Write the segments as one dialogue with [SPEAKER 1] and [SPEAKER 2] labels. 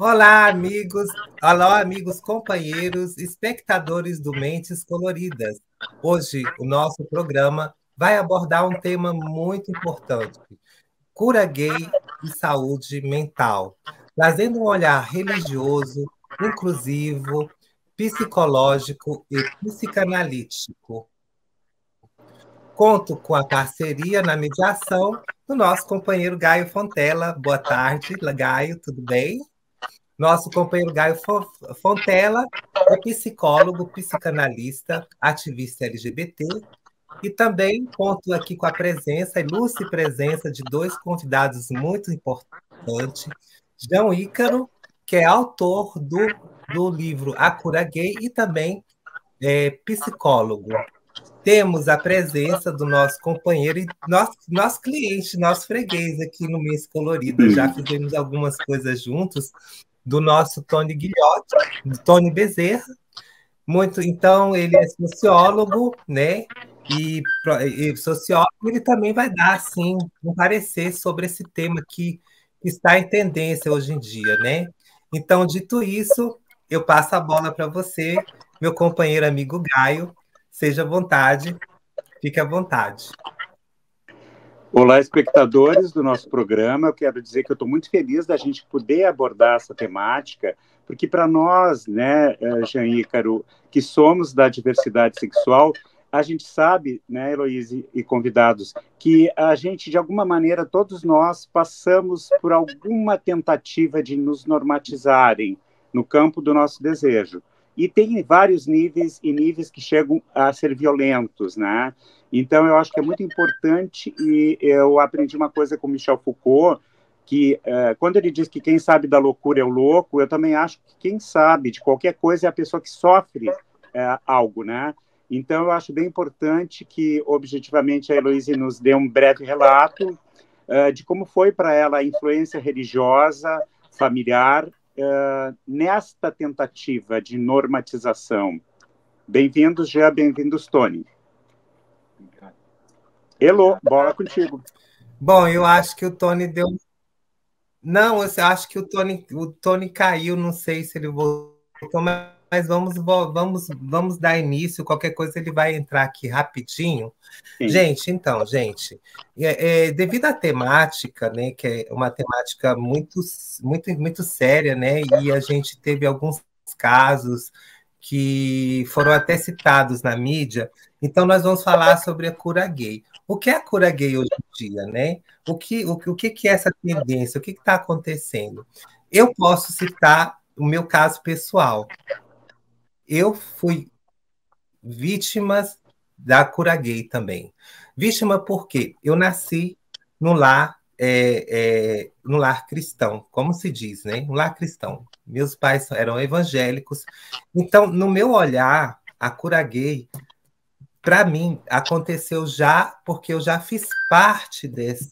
[SPEAKER 1] Olá, amigos. Olá, amigos, companheiros, espectadores do Mentes Coloridas. Hoje, o nosso programa vai abordar um tema muito importante: cura gay e saúde mental, trazendo um olhar religioso, inclusivo, psicológico e psicanalítico. Conto com a parceria na mediação do nosso companheiro Gaio Fontela. Boa tarde, Gaio, tudo bem? Nosso companheiro Gaio Fontela é psicólogo, psicanalista, ativista LGBT e também conto aqui com a presença, a ilustre presença de dois convidados muito importantes, João Ícaro, que é autor do livro A Cura Gay e também é psicólogo. Temos a presença do nosso companheiro e nosso cliente, nosso freguês aqui no Mês Colorida. Já fizemos algumas coisas juntos, do nosso Tony Guilhote, do Tony Bezerra. Então, ele é sociólogo, né? E sociólogo, ele também vai dar, assim, um parecer sobre esse tema que está em tendência hoje em dia, né? Então, dito isso, eu passo a bola para você, meu companheiro amigo Gaio. Seja à vontade, fique à vontade.
[SPEAKER 2] Olá, espectadores do nosso programa. Eu quero dizer que eu estou muito feliz da gente poder abordar essa temática, porque para nós, né, Jean Ícaro, que somos da diversidade sexual, a gente sabe, né, Heloísa e convidados, que a gente, de alguma maneira, todos nós passamos por alguma tentativa de nos normatizarem no campo do nosso desejo. E tem vários níveis e níveis que chegam a ser violentos, né? Então, eu acho que é muito importante, e eu aprendi uma coisa com Michel Foucault, que quando ele diz que quem sabe da loucura é o louco, eu também acho que quem sabe de qualquer coisa é a pessoa que sofre algo, né? Então, eu acho bem importante que, objetivamente, a Heloísa nos dê um breve relato de como foi para ela a influência religiosa, familiar, nesta tentativa de normatização. Bem-vindos, Jean, bem-vindos, Tony. Elo, bola contigo.
[SPEAKER 1] Bom, eu acho que o Tony deu. Não, eu acho que o Tony caiu, não sei se ele voltou, mas vamos dar início. Qualquer coisa ele vai entrar aqui rapidinho. Sim. Gente, devido à temática, né, que é uma temática muito séria, né, e a gente teve alguns casos que foram até citados na mídia, então nós vamos falar sobre a cura gay. O que é a cura gay hoje em dia, né? O que é essa tendência? O que está acontecendo? Eu posso citar o meu caso pessoal. Eu fui vítima da cura gay também. Vítima porque eu nasci no lar cristão, como se diz, né? Um lar cristão. Meus pais eram evangélicos. Então, no meu olhar, a cura gay, para mim, aconteceu já porque eu já fiz parte desse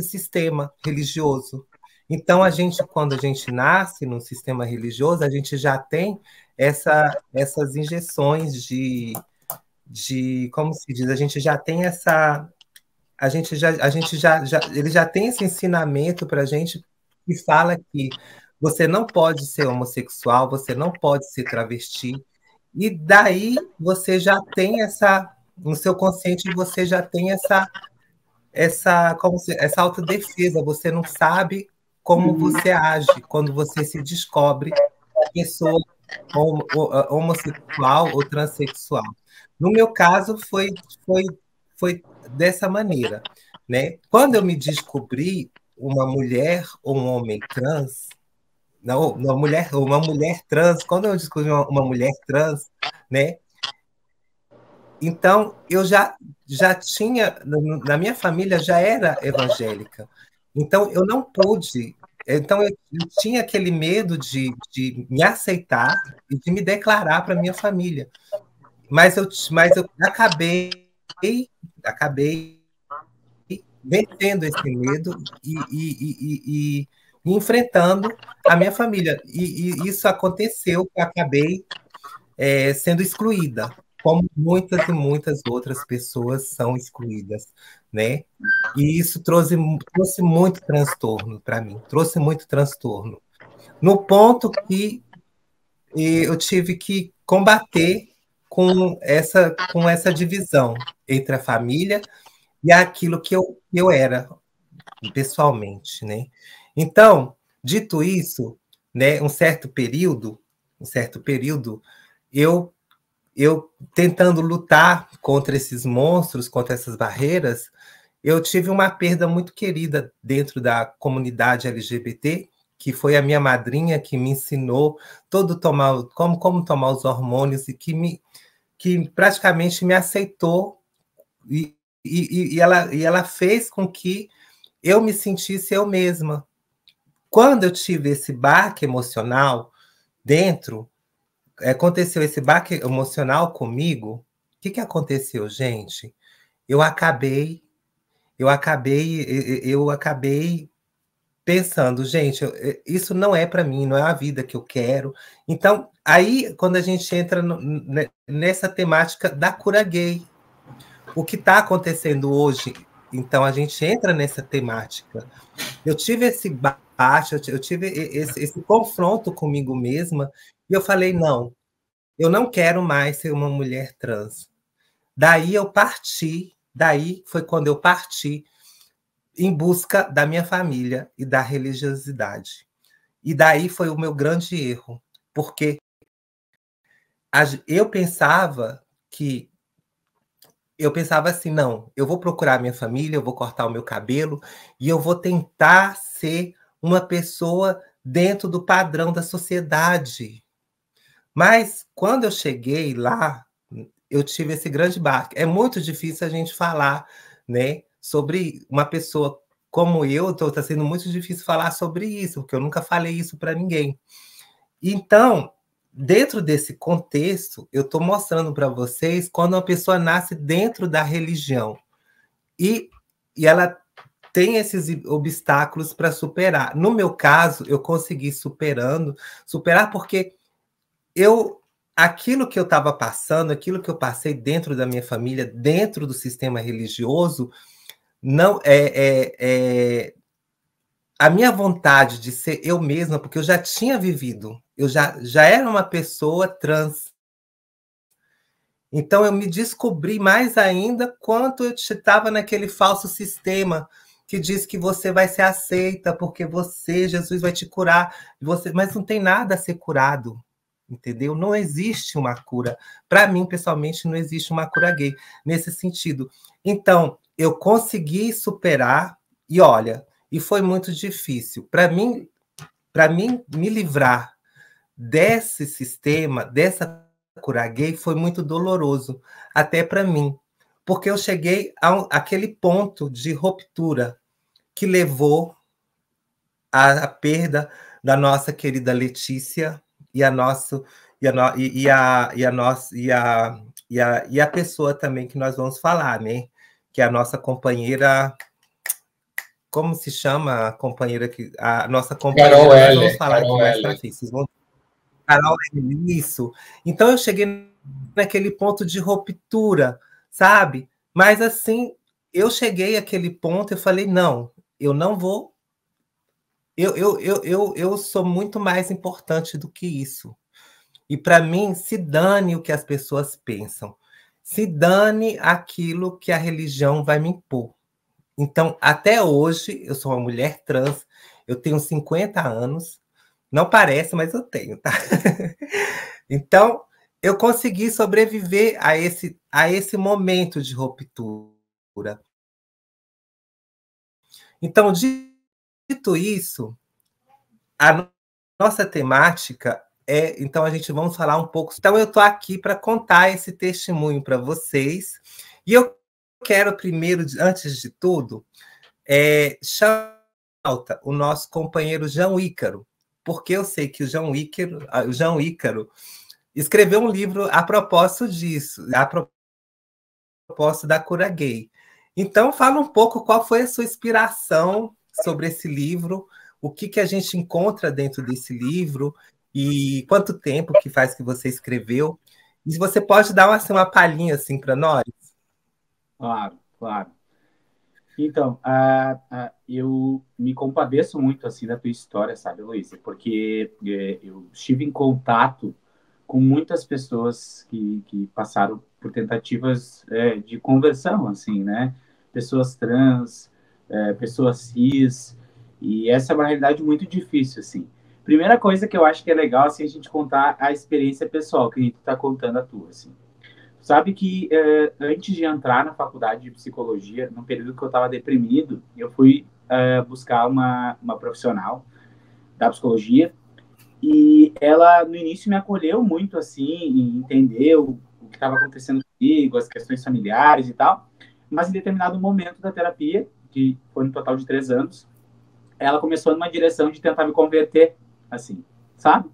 [SPEAKER 1] sistema religioso. Então, quando a gente nasce num sistema religioso, a gente já tem essas injeções como se diz, a gente já tem ele já tem esse ensinamento para a gente que fala que você não pode ser homossexual, você não pode ser travesti, e daí você já tem no seu consciente você já tem essa autodefesa, você não sabe como você age quando você se descobre pessoa homossexual ou transexual. No meu caso, foi dessa maneira, né? Quando eu me descobri uma mulher ou um homem trans, não, uma mulher trans, quando eu descobri uma mulher trans, né? Então, eu já tinha, na minha família já era evangélica. Então, eu não pude. Então, eu tinha aquele medo de me aceitar e de me declarar para minha família. Mas eu acabei vencendo esse medo e enfrentando a minha família. E isso aconteceu, eu acabei sendo excluída. como muitas e muitas outras pessoas são excluídas, né? E isso trouxe muito transtorno para mim, trouxe muito transtorno. No ponto que eu tive que combater com essa divisão entre a família e aquilo que eu era pessoalmente, né? Então, dito isso, né, um certo período, eu eu tentando lutar contra esses monstros, contra essas barreiras, eu tive uma perda muito querida dentro da comunidade LGBT, que foi a minha madrinha que me ensinou como tomar os hormônios e que praticamente me aceitou e, e ela fez com que eu me sentisse eu mesma. Quando eu tive esse baque emocional dentro, aconteceu esse baque emocional comigo, o que aconteceu, gente? Eu acabei, eu acabei pensando, gente, isso não é para mim, não é a vida que eu quero. Então, aí, quando a gente entra nessa temática da cura gay, o que está acontecendo hoje, então a gente entra nessa temática. Eu tive esse bate, eu tive esse confronto comigo mesma, e eu falei, não, eu não quero mais ser uma mulher trans. Daí foi quando eu parti em busca da minha família e da religiosidade. E daí foi o meu grande erro, porque eu pensava que eu pensava assim, não, eu vou procurar minha família, eu vou cortar o meu cabelo e eu vou tentar ser uma pessoa dentro do padrão da sociedade. Mas quando eu cheguei lá, eu tive esse grande baque. É muito difícil a gente falar, né, sobre uma pessoa como eu, está sendo muito difícil falar sobre isso, porque eu nunca falei isso para ninguém. Então, dentro desse contexto, eu estou mostrando para vocês quando uma pessoa nasce dentro da religião e, e ela tem esses obstáculos para superar. No meu caso, eu consegui superar porque eu aquilo que eu estava passando, aquilo que eu passei dentro da minha família, dentro do sistema religioso, não a minha vontade de ser eu mesma, porque eu já tinha vivido, eu já era uma pessoa trans. Então eu me descobri mais ainda quanto eu estava naquele falso sistema que diz que você vai ser aceita porque você, Jesus vai te curar, mas não tem nada a ser curado, entendeu? Não existe uma cura. Para mim, pessoalmente, não existe uma cura gay nesse sentido. Então, eu consegui superar e olha, e foi muito difícil. Para mim me livrar desse sistema, dessa cura gay, foi muito doloroso, até para mim, porque eu cheguei àquele ponto de ruptura que levou à perda da nossa querida Letícia e a nosso e a nossa e a pessoa também que nós vamos falar, né? Que é a nossa companheira, como se chama a companheira que a nossa companheira,
[SPEAKER 3] Carol
[SPEAKER 1] nós vamos
[SPEAKER 3] Heller,
[SPEAKER 1] falar aqui
[SPEAKER 3] Carol
[SPEAKER 1] mais para
[SPEAKER 3] Heller.
[SPEAKER 1] frente. Vocês vão Carol, isso. Então eu cheguei naquele ponto de ruptura, sabe? Mas assim, eu cheguei àquele ponto, eu falei, não, eu não vou. Eu sou muito mais importante do que isso. E para mim, se dane o que as pessoas pensam. Se dane aquilo que a religião vai me impor. Então, até hoje, eu sou uma mulher trans, eu tenho 50 anos, não parece, mas eu tenho, tá? Então, eu consegui sobreviver a esse momento de ruptura. Então, dito isso, a nossa temática é. Então, a gente vamos falar um pouco. Então, eu estou aqui para contar esse testemunho para vocês. E eu quero, primeiro, antes de tudo, chamar o nosso companheiro João Ícaro, porque eu sei que o João Ícaro escreveu um livro a propósito disso, a propósito da cura gay. Então, fala um pouco qual foi a sua inspiração sobre esse livro, o que a gente encontra dentro desse livro e quanto tempo que faz que você escreveu. E você pode dar assim, uma palhinha assim para nós?
[SPEAKER 3] Claro, claro. Então, eu me compadeço muito assim da tua história, sabe, Luísa? Porque eu estive em contato com muitas pessoas que passaram por tentativas de conversão, assim, né? Pessoas trans, pessoas cis, e essa é uma realidade muito difícil, assim. Primeira coisa que eu acho que é legal, assim, a gente contar a experiência pessoal, que a gente está contando a tua, assim. Sabe que antes de entrar na faculdade de psicologia, no período que eu estava deprimido, eu fui buscar uma profissional da psicologia e ela, no início, me acolheu muito, assim, e entendeu o que estava acontecendo comigo, as questões familiares e tal. Mas, em determinado momento da terapia, que foi no total de 3 anos, ela começou numa direção de tentar me converter, assim, sabe?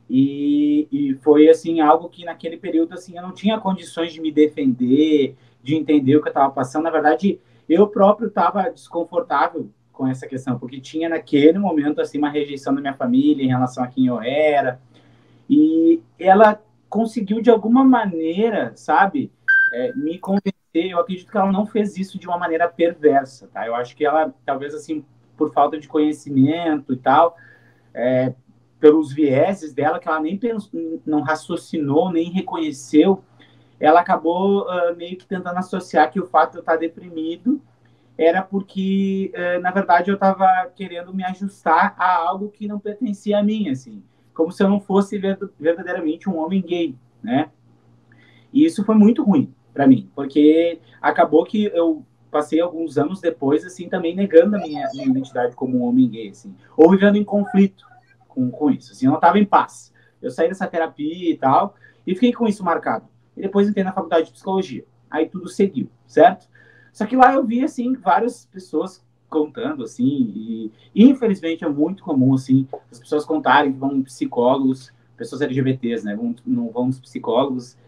[SPEAKER 3] E foi, assim, algo que naquele período, assim, eu não tinha condições de me defender, de entender o que eu estava passando. Na verdade, eu próprio estava desconfortável com essa questão, porque tinha naquele momento, assim, uma rejeição da minha família em relação a quem eu era. E ela conseguiu, de alguma maneira, sabe, me convencer. Eu acredito que ela não fez isso de uma maneira perversa, tá? Eu acho que ela, talvez, assim, por falta de conhecimento e tal, pelos vieses dela, que ela nem pensou, não raciocinou, nem reconheceu, ela acabou meio que tentando associar que o fato de eu estar deprimido era porque, na verdade, eu estava querendo me ajustar a algo que não pertencia a mim, assim, como se eu não fosse verdadeiramente um homem gay, né? E isso foi muito ruim para mim, porque acabou que eu passei alguns anos depois, assim, também negando a minha identidade como um homem gay, assim, ou vivendo em conflito com isso, assim, eu não estava em paz. Eu saí dessa terapia e tal, e fiquei com isso marcado. E depois entrei na faculdade de psicologia. Aí tudo seguiu, certo? Só que lá eu vi, assim, várias pessoas contando, assim, e infelizmente é muito comum, assim, as pessoas contarem que vão em psicólogos, pessoas LGBTs, né, não vão nos psicólogos,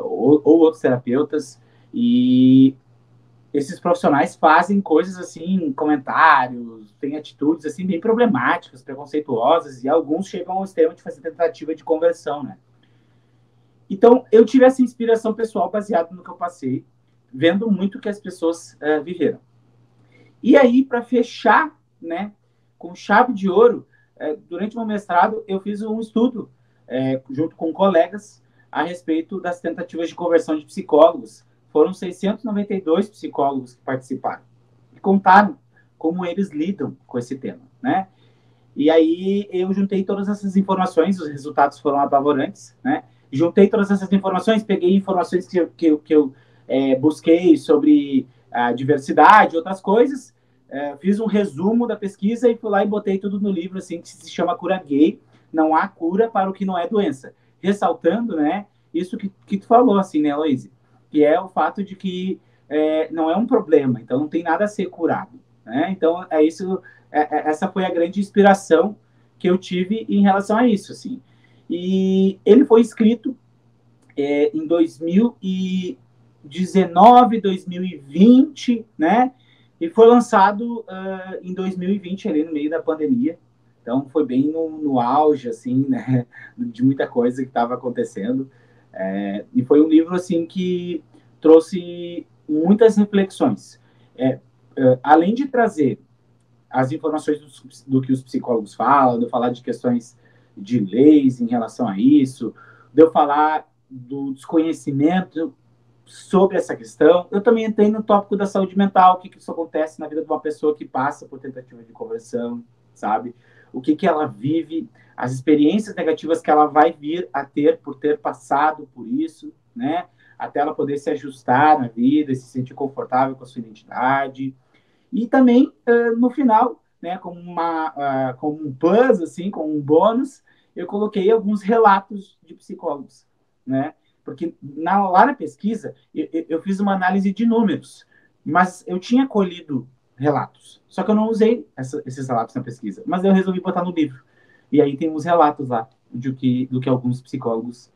[SPEAKER 3] ou outros terapeutas, e esses profissionais fazem coisas assim, comentários, têm atitudes assim bem problemáticas, preconceituosas, e alguns chegam ao extremo de fazer tentativa de conversão, né? Então, eu tive essa inspiração pessoal baseada no que eu passei, vendo muito que as pessoas viveram. E aí, para fechar, né, com chave de ouro, durante o meu mestrado, eu fiz um estudo, junto com colegas, a respeito das tentativas de conversão de psicólogos. Foram 692 psicólogos que participaram e contaram como eles lidam com esse tema, né? E aí eu juntei todas essas informações, os resultados foram apavorantes, né? Juntei todas essas informações, peguei informações que eu busquei sobre a diversidade, outras coisas, fiz um resumo da pesquisa e fui lá e botei tudo no livro, assim, que se chama Cura Gay, não há cura para o que não é doença. Ressaltando, né, isso que tu falou, assim, né, Loise? Que é o fato de que não é um problema, então não tem nada a ser curado, né? Então, essa foi a grande inspiração que eu tive em relação a isso, assim. E ele foi escrito em 2019, 2020, né? E foi lançado em 2020, ali no meio da pandemia. Então, foi bem no auge, assim, né? De muita coisa que estava acontecendo. E foi um livro, assim, que trouxe muitas reflexões. Além de trazer as informações do que os psicólogos falam, de eu falar de questões de leis em relação a isso, de eu falar do desconhecimento sobre essa questão. Eu também entrei no tópico da saúde mental, o que isso acontece na vida de uma pessoa que passa por tentativa de conversão, sabe? O que ela vive, as experiências negativas que ela vai vir a ter por ter passado por isso, né? Até ela poder se ajustar na vida e se sentir confortável com a sua identidade. E também, no final, né, como um plus, assim, como um bônus, eu coloquei alguns relatos de psicólogos, né? Porque lá na pesquisa, eu fiz uma análise de números, mas eu tinha colhido relatos. Só que eu não usei esses relatos na pesquisa, mas eu resolvi botar no livro. E aí tem uns relatos lá do que alguns psicólogos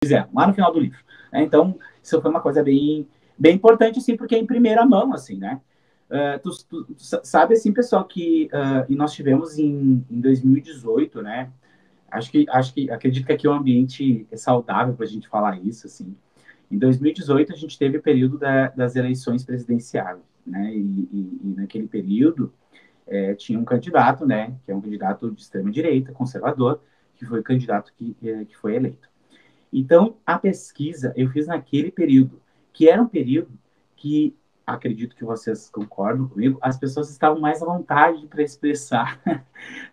[SPEAKER 3] fizeram, lá no final do livro. Então, isso foi uma coisa bem, bem importante, assim, porque é em primeira mão, assim, né? Tu sabe, assim, pessoal, que e nós tivemos em 2018, né, acredito que aqui é um ambiente saudável para a gente falar isso, assim. Em 2018, a gente teve o período das eleições presidenciais, né? E naquele período tinha um candidato, né? Que é um candidato de extrema-direita, conservador, que foi o candidato que foi eleito. Então, a pesquisa eu fiz naquele período, que era um período que, acredito que vocês concordam comigo, as pessoas estavam mais à vontade para expressar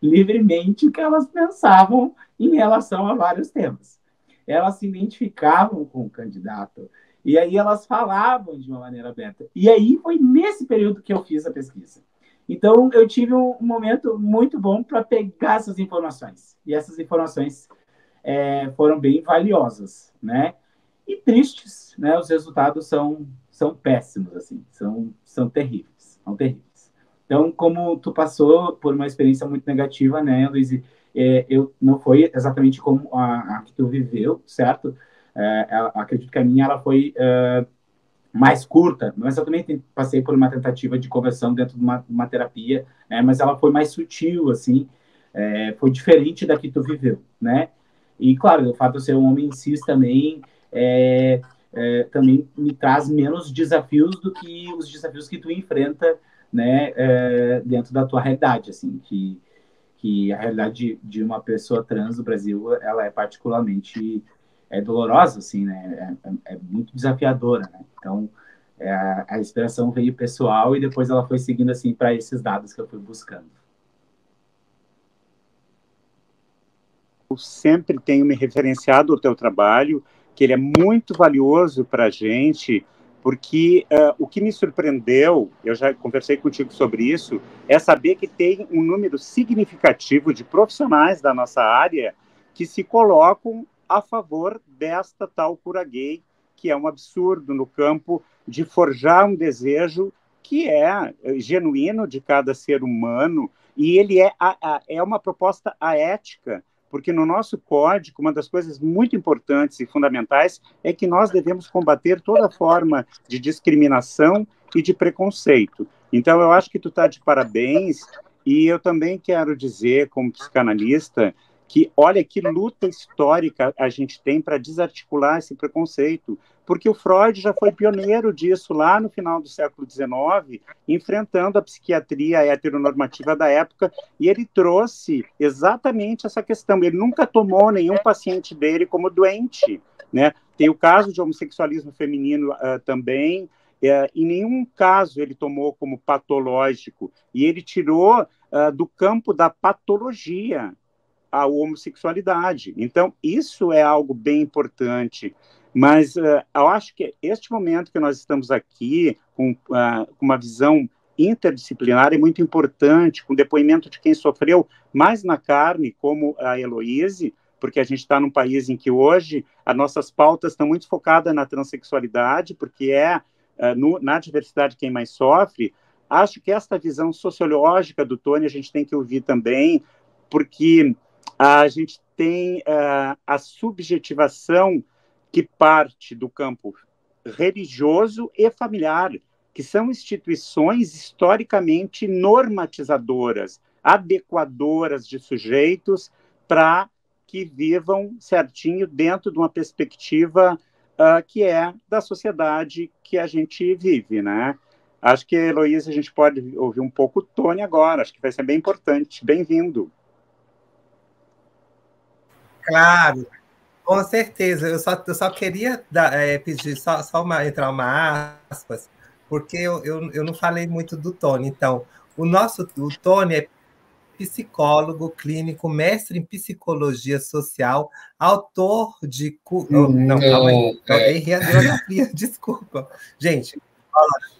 [SPEAKER 3] livremente o que elas pensavam em relação a vários temas. Elas se identificavam com o candidato, e aí elas falavam de uma maneira aberta. E aí foi nesse período que eu fiz a pesquisa. Então, eu tive um momento muito bom para pegar essas informações. E essas informações foram bem valiosas, né? E tristes, né? Os resultados são péssimos, assim, são terríveis, são terríveis. Então, como tu passou por uma experiência muito negativa, né, Luiz? Eu não foi exatamente como a que tu viveu, certo? Acredito que a minha ela foi mais curta, mas eu também passei por uma tentativa de conversão dentro de uma terapia, mas ela foi mais sutil, assim, foi diferente da que tu viveu, né? E, claro, o fato de eu ser um homem cis também também me traz menos desafios do que os desafios que tu enfrenta, né, dentro da tua realidade, assim, que a realidade de uma pessoa trans no Brasil, ela é particularmente dolorosa, assim, né, é muito desafiadora, né, então a inspiração veio pessoal e depois ela foi seguindo, assim, para esses dados que eu fui buscando.
[SPEAKER 2] Eu sempre tenho me referenciado ao teu trabalho, que ele é muito valioso para a gente, porque o que me surpreendeu, eu já conversei contigo sobre isso, é saber que tem um número significativo de profissionais da nossa área que se colocam a favor desta tal cura gay, que é um absurdo no campo de forjar um desejo que é genuíno de cada ser humano, e ele é uma proposta aética, porque no nosso código, uma das coisas muito importantes e fundamentais é que nós devemos combater toda forma de discriminação e de preconceito. Então, eu acho que tu está de parabéns, e eu também quero dizer, como psicanalista, que olha que luta histórica a gente tem para desarticular esse preconceito, porque o Freud já foi pioneiro disso lá no final do século XIX, enfrentando a psiquiatria heteronormativa da época, e ele trouxe exatamente essa questão. Ele nunca tomou nenhum paciente dele como doente, né? Tem o caso de homossexualismo feminino também, em nenhum caso ele tomou como patológico, e ele tirou do campo da patologia a homossexualidade. Então, isso é algo bem importante. Mas eu acho que este momento que nós estamos aqui, com uma visão interdisciplinar, é muito importante, com depoimento de quem sofreu mais na carne, como a Heloíse, porque a gente está num país em que hoje as nossas pautas estão muito focadas na transexualidade, porque na diversidade quem mais sofre. Acho que esta visão sociológica do Tony a gente tem que ouvir também, porque a gente tem a subjetivação que parte do campo religioso e familiar, que são instituições historicamente normatizadoras, adequadoras de sujeitos para que vivam certinho dentro de uma perspectiva que é da sociedade que a gente vive, né? Acho que, Heloísa, a gente pode ouvir um pouco o Tony agora, acho que vai ser bem importante. Bem-vindo.
[SPEAKER 1] Claro, com certeza. Eu só queria pedir entrar uma aspas, porque eu não falei muito do Tony. Então, o Tony é psicólogo clínico, mestre em psicologia social, autor de... Não, calma aí. Errei a biografia, desculpa. Gente,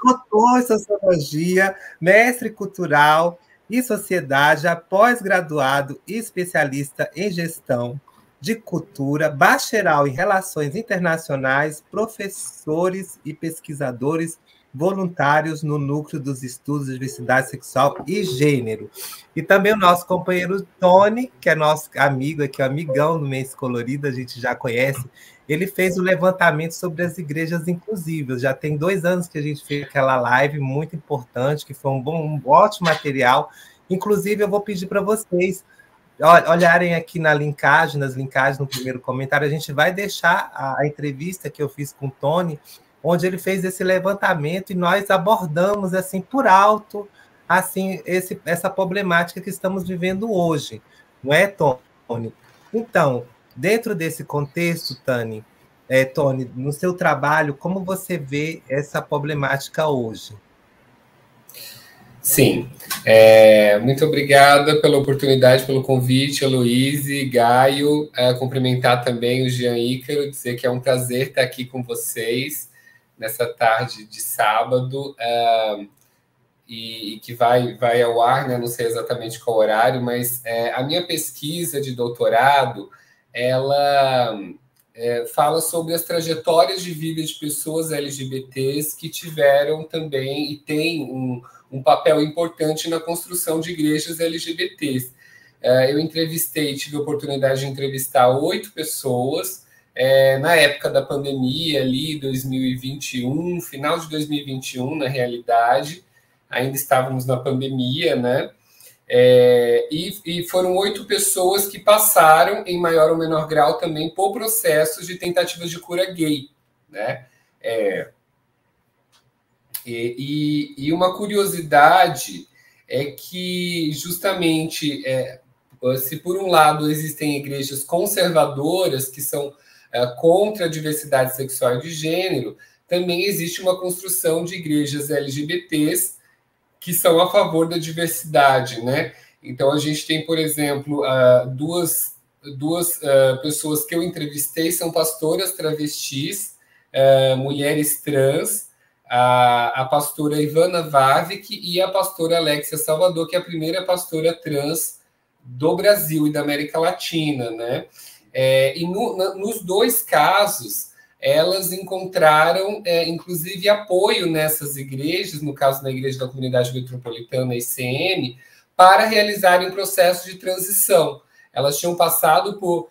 [SPEAKER 1] doutor em sociologia, mestre cultural e sociedade, pós-graduado e especialista em gestão de cultura, bacharel em relações internacionais, professores e pesquisadores voluntários no núcleo dos estudos de diversidade sexual e gênero. E também o nosso companheiro Tony, que é nosso amigo aqui, amigão do Mês Colorido, a gente já conhece. Ele fez o levantamento sobre as igrejas inclusivas. Já tem 2 anos que a gente fez aquela live muito importante, que foi um ótimo material. Inclusive, eu vou pedir para vocês olharem aqui na linkagem, nas linkagens, no primeiro comentário, a gente vai deixar a entrevista que eu fiz com o Tony, onde ele fez esse levantamento e nós abordamos assim por alto assim essa problemática que estamos vivendo hoje, não é, Tony? Então, dentro desse contexto, Tony, no seu trabalho, como você vê essa problemática hoje?
[SPEAKER 4] Sim, muito obrigada pela oportunidade, pelo convite, Heloíse, Gaio, cumprimentar também o Jean Ícaro, dizer que é um prazer estar aqui com vocês nessa tarde de sábado, e que vai ao ar, né? Não sei exatamente qual horário, mas a minha pesquisa de doutorado, ela fala sobre as trajetórias de vida de pessoas LGBTs que tiveram também e têm um papel importante na construção de igrejas LGBTs. Eu tive a oportunidade de entrevistar 8 pessoas na época da pandemia, ali 2021, final de 2021, na realidade, ainda estávamos na pandemia, né? E foram 8 pessoas que passaram, em maior ou menor grau, também por processos de tentativas de cura gay, né? E uma curiosidade é que, justamente, se por um lado existem igrejas conservadoras que são contra a diversidade sexual e de gênero, também existe uma construção de igrejas LGBTs que são a favor da diversidade, né? Então, a gente tem, por exemplo, duas pessoas que eu entrevistei, são pastoras travestis, mulheres trans, a pastora Ivana Vavik e a pastora Alexia Salvador, que é a primeira pastora trans do Brasil e da América Latina, né? E nos 2 casos, elas encontraram, inclusive, apoio nessas igrejas, no caso na Igreja da Comunidade Metropolitana, ICM, para realizarem processos de transição. Elas tinham passado por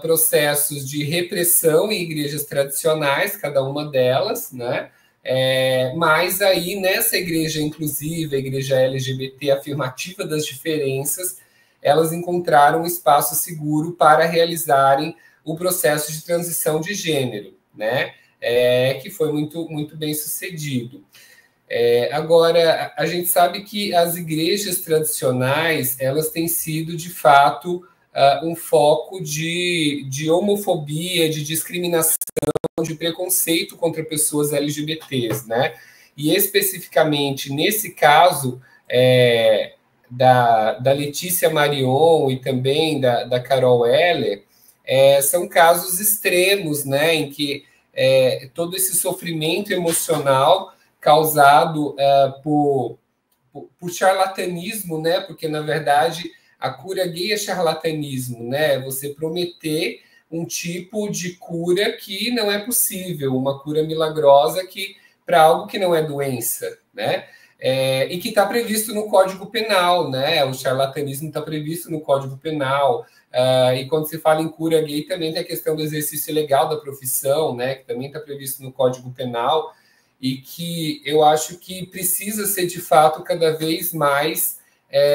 [SPEAKER 4] processos de repressão em igrejas tradicionais, cada uma delas, né? Mas aí, nessa igreja inclusiva, a igreja LGBT afirmativa das diferenças, elas encontraram um espaço seguro para realizarem o processo de transição de gênero, né? Que foi muito, muito bem sucedido. Agora, a gente sabe que as igrejas tradicionais, elas têm sido, de fato, um foco de homofobia, de discriminação, de preconceito contra pessoas LGBTs, né? E especificamente nesse caso da Letícia Marion e também da Carol Heller, são casos extremos, né? Em que todo esse sofrimento emocional causado por charlatanismo, né? Porque, na verdade, a cura gay é charlatanismo, né? Você prometer um tipo de cura que não é possível, uma cura milagrosa para algo que não é doença, né? E que está previsto no Código Penal, né? O charlatanismo está previsto no Código Penal. E quando se fala em cura gay, também tem a questão do exercício ilegal da profissão, né? Que também está previsto no Código Penal, e que eu acho que precisa ser, de fato, cada vez mais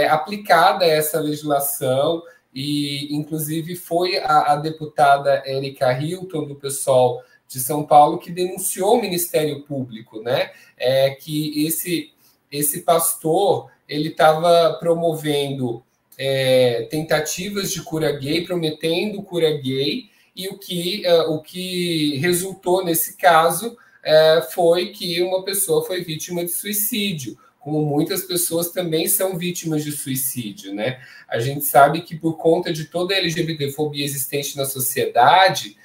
[SPEAKER 4] aplicada essa legislação. E, inclusive, foi a deputada Érica Hilton, do PSOL de São Paulo, que denunciou o Ministério Público, né? Que esse pastor ele estava promovendo tentativas de cura gay, prometendo cura gay, e o que resultou nesse caso foi que uma pessoa foi vítima de suicídio, como muitas pessoas também são vítimas de suicídio, né? A gente sabe que, por conta de toda a LGBTfobia existente na sociedade,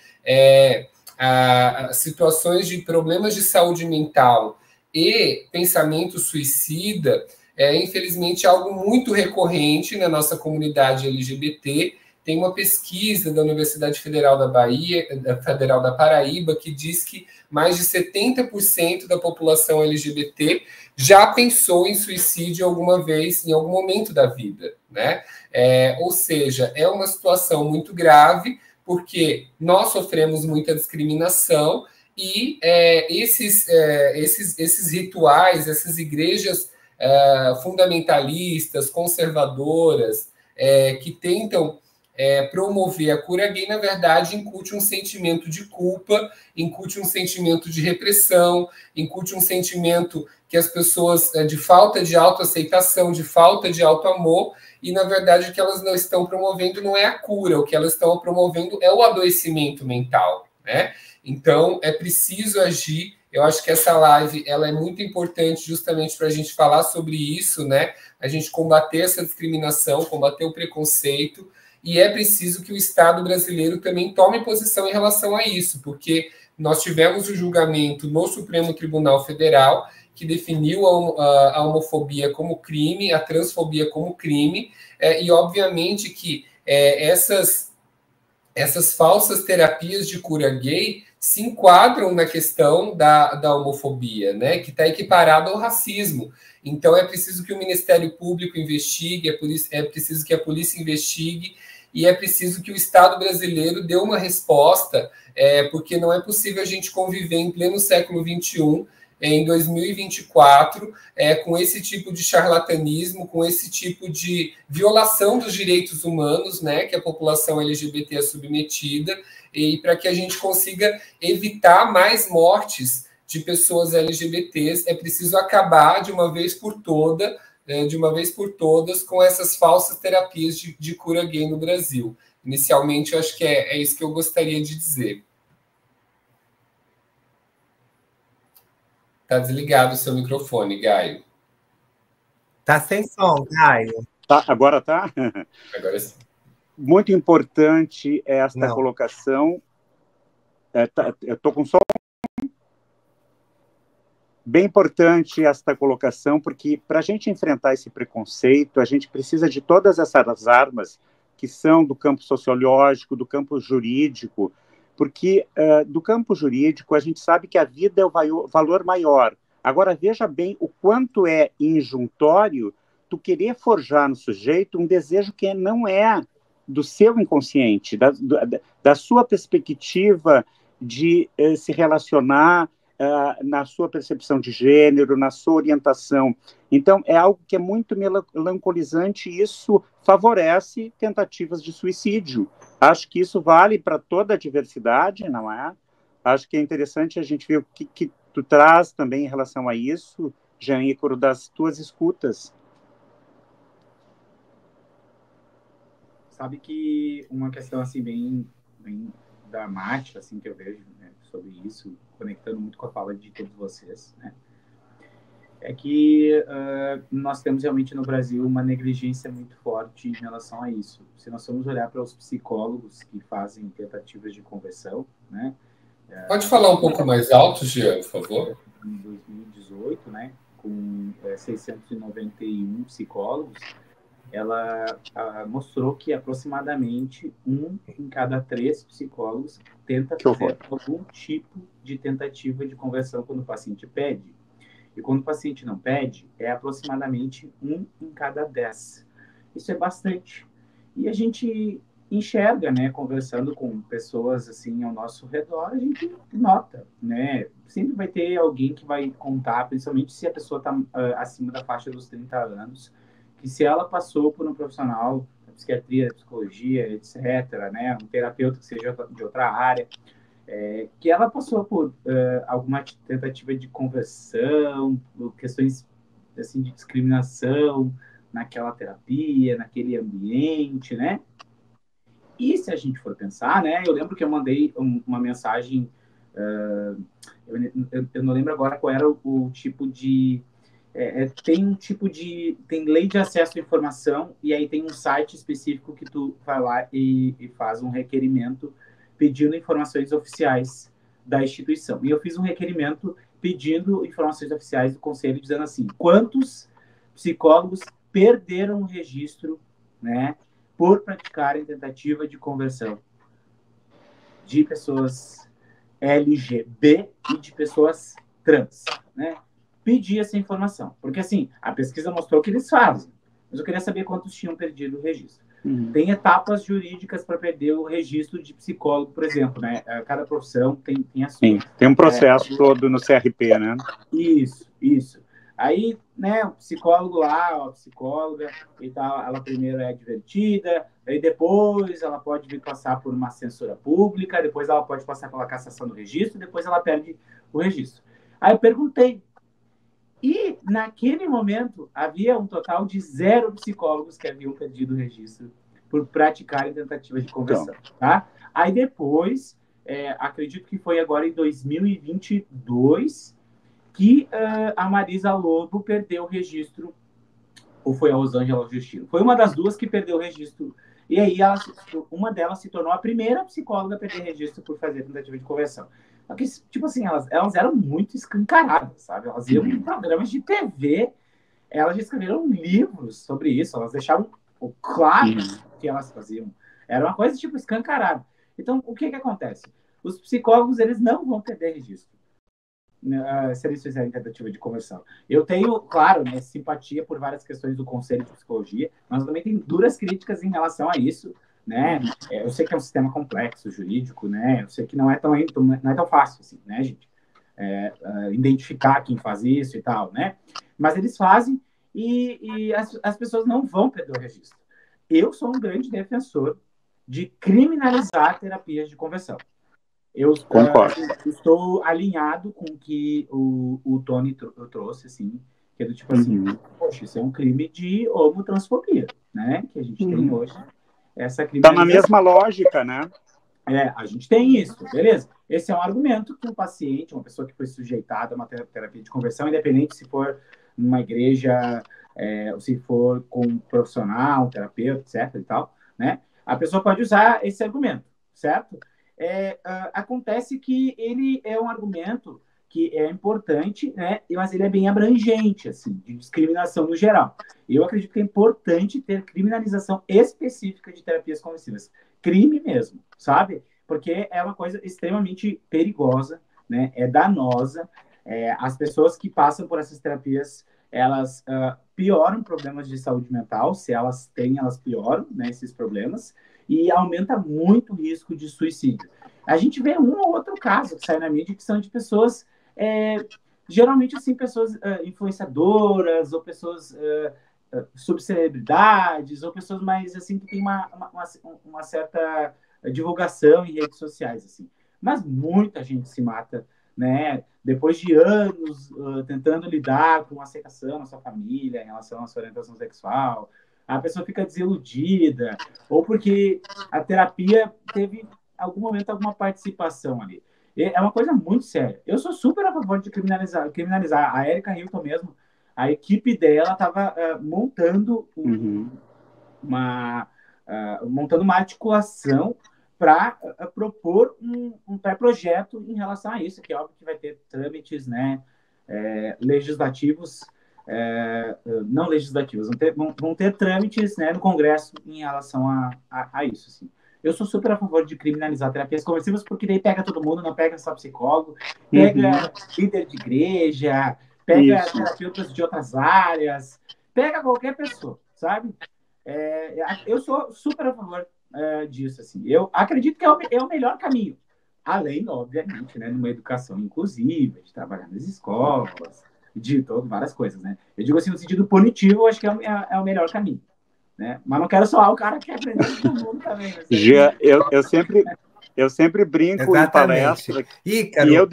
[SPEAKER 4] situações de problemas de saúde mental e pensamento suicida infelizmente, algo muito recorrente na nossa comunidade LGBT. Tem uma pesquisa da Universidade Federal da Paraíba, que diz que mais de 70% da população LGBT já pensou em suicídio alguma vez, em algum momento da vida, né? Ou seja, é uma situação muito grave, porque nós sofremos muita discriminação e esses rituais, essas igrejas fundamentalistas, conservadoras, que tentam promover a cura gay, na verdade, incute um sentimento de culpa, incute um sentimento de repressão, incute um sentimento que as pessoas, de falta de autoaceitação, de falta de autoamor, e, na verdade, o que elas não estão promovendo não é a cura, o que elas estão promovendo é o adoecimento mental, né? Então, é preciso agir. Eu acho que essa live ela é muito importante justamente para a gente falar sobre isso, né? A gente combater essa discriminação, combater o preconceito, e é preciso que o Estado brasileiro também tome posição em relação a isso, porque nós tivemos o julgamento no Supremo Tribunal Federal, que definiu a homofobia como crime, a transfobia como crime, e obviamente que essas falsas terapias de cura gay se enquadram na questão da homofobia, né, que está equiparada ao racismo. Então, é preciso que o Ministério Público investigue, é preciso que a polícia investigue, e é preciso que o Estado brasileiro dê uma resposta, porque não é possível a gente conviver em pleno século XXI, em 2024, com esse tipo de charlatanismo, com esse tipo de violação dos direitos humanos, né, que a população LGBT é submetida, e para que a gente consiga evitar mais mortes de pessoas LGBTs, é preciso acabar de uma vez por todas com essas falsas terapias de cura gay no Brasil. Inicialmente, eu acho que é isso que eu gostaria de dizer. Está desligado o seu microfone, Gaio.
[SPEAKER 1] Está sem som, Gaio.
[SPEAKER 2] Tá, agora tá?
[SPEAKER 4] Agora sim.
[SPEAKER 2] Muito importante esta colocação. Eu estou com som. Bem importante esta colocação, porque para a gente enfrentar esse preconceito, a gente precisa de todas essas armas que são do campo sociológico, do campo jurídico, porque do campo jurídico a gente sabe que a vida é o valor maior. Agora, veja bem o quanto é injuntório tu querer forjar no sujeito um desejo que não é do seu inconsciente, da sua perspectiva de se relacionar, na sua percepção de gênero, na sua orientação. Então, é algo que é muito melancolizante e isso favorece tentativas de suicídio. Acho que isso vale para toda a diversidade, não é? Acho que é interessante a gente ver o que tu traz também em relação a isso, Jean Ícaro, das tuas escutas.
[SPEAKER 3] Sabe que uma questão assim bem dramática assim que eu vejo, né, sobre isso, conectando muito com a fala de todos vocês, né, é que nós temos realmente no Brasil uma negligência muito forte em relação a isso. Se nós formos olhar para os psicólogos que fazem tentativas de conversão, né?
[SPEAKER 4] Pode falar um pouco mais alto, Jean, por favor?
[SPEAKER 3] Em 2018, né, com 691 psicólogos, ela mostrou que aproximadamente 1 em cada 3 psicólogos tenta fazer algum tipo de tentativa de conversão quando o paciente pede. E quando o paciente não pede, é aproximadamente 1 em cada 10. Isso é bastante. E a gente enxerga, né, conversando com pessoas assim ao nosso redor, a gente nota, né? Sempre vai ter alguém que vai contar, principalmente se a pessoa está acima da faixa dos 30 anos, que se ela passou por um profissional da psiquiatria, da psicologia, etc., né, um terapeuta que seja de outra área, que ela passou por alguma tentativa de conversão, questões assim, de discriminação naquela terapia, naquele ambiente, né? E se a gente for pensar, né, eu lembro que eu mandei uma mensagem, eu não lembro agora qual era o tipo de... tem lei de acesso à informação e aí tem um site específico que tu vai lá e faz um requerimento pedindo informações oficiais da instituição. E eu fiz um requerimento pedindo informações oficiais do conselho, dizendo assim, quantos psicólogos perderam o registro, né, por praticarem tentativa de conversão de pessoas LGB e de pessoas trans, né? Pedir essa informação. Porque, assim, a pesquisa mostrou que eles fazem. Mas eu queria saber quantos tinham perdido o registro. Tem etapas jurídicas para perder o registro de psicólogo, por exemplo, né? Cada profissão tem a sua.
[SPEAKER 2] Sim, tem um processo todo no CRP, né?
[SPEAKER 3] Isso. Aí, né, o psicólogo lá, a psicóloga e tal, ela primeiro é advertida, aí depois ela pode vir passar por uma censura pública, depois ela pode passar pela cassação do registro, depois ela perde o registro. Aí eu perguntei, e naquele momento havia um total de 0 psicólogos que haviam perdido o registro por praticarem tentativa de conversão, tá? Aí depois, acredito que foi agora em 2022, que a Marisa Lobo perdeu o registro, ou foi a Rosângela Justino. Foi uma das duas que perdeu o registro. E aí uma delas se tornou a primeira psicóloga a perder registro por fazer tentativa de conversão. Porque, tipo assim, elas eram muito escancaradas, sabe? Elas iam em programas de TV, elas já escreveram livros sobre isso, elas deixavam claro que elas faziam. Era uma coisa, tipo, escancarada. Então, o que acontece? Os psicólogos, eles não vão perder registro se eles fizerem tentativa de conversão. Eu tenho, claro, né, simpatia por várias questões do Conselho de Psicologia, mas eu também tenho duras críticas em relação a isso, né? Eu sei que é um sistema complexo, jurídico, né? Eu sei que não é tão fácil assim, né, gente? Identificar quem faz isso e tal, né? Mas eles fazem e as pessoas não vão perder o registro. Eu sou um grande defensor de criminalizar terapias de conversão. Eu estou alinhado com o que o Tony trouxe, assim, que é do tipo assim, poxa, isso é um crime de homotransfobia, né? Que a gente tem hoje. Essa criminalização.
[SPEAKER 2] Tá na mesma lógica, né?
[SPEAKER 3] A gente tem isso, beleza? Esse é um argumento que um paciente, uma pessoa que foi sujeitada a uma terapia de conversão, independente se for numa igreja, ou se for com um profissional, um terapeuta, etc. e tal, né? A pessoa pode usar esse argumento, certo? Acontece que ele é um argumento que é importante, né? Mas ele é bem abrangente, assim, de discriminação no geral. Eu acredito que é importante ter criminalização específica de terapias conversivas. Crime mesmo, sabe? Porque é uma coisa extremamente perigosa, né? É danosa. As pessoas que passam por essas terapias, elas pioram problemas de saúde mental. Se elas têm, elas pioram, né, esses problemas. E aumenta muito o risco de suicídio. A gente vê um ou outro caso que sai na mídia que são de pessoas, geralmente, assim, pessoas influenciadoras ou pessoas subcelebridades ou pessoas mais, assim, que tem uma certa divulgação em redes sociais, assim. Mas muita gente se mata, né? Depois de anos tentando lidar com a aceitação na sua família, em relação à sua orientação sexual, a pessoa fica desiludida, ou porque a terapia teve, em algum momento, alguma participação ali. É uma coisa muito séria. Eu sou super a favor de criminalizar. A Erika Hilton mesmo, a equipe dela estava montando uma articulação para propor um pré-projeto em relação a isso, que é óbvio que vai ter trâmites, né, legislativos, não legislativos, vão ter trâmites, né, no Congresso em relação a isso. Assim. Eu sou super a favor de criminalizar terapias conversivas, porque daí pega todo mundo, não pega só psicólogo, pega líder de igreja, pega terapeutas de outras áreas, pega qualquer pessoa, sabe? Eu sou super a favor disso. Assim. Eu acredito que é o melhor caminho. Além, obviamente, né, numa educação inclusiva, de trabalhar nas escolas, de várias coisas, né? Eu digo assim, no sentido punitivo, eu acho que é o melhor caminho. Né? Mas não quero soar o cara que é aprender todo mundo também. Né?
[SPEAKER 2] Eu sempre brinco
[SPEAKER 1] Exatamente.
[SPEAKER 2] Em palestra.
[SPEAKER 1] Ícaro,
[SPEAKER 2] e eu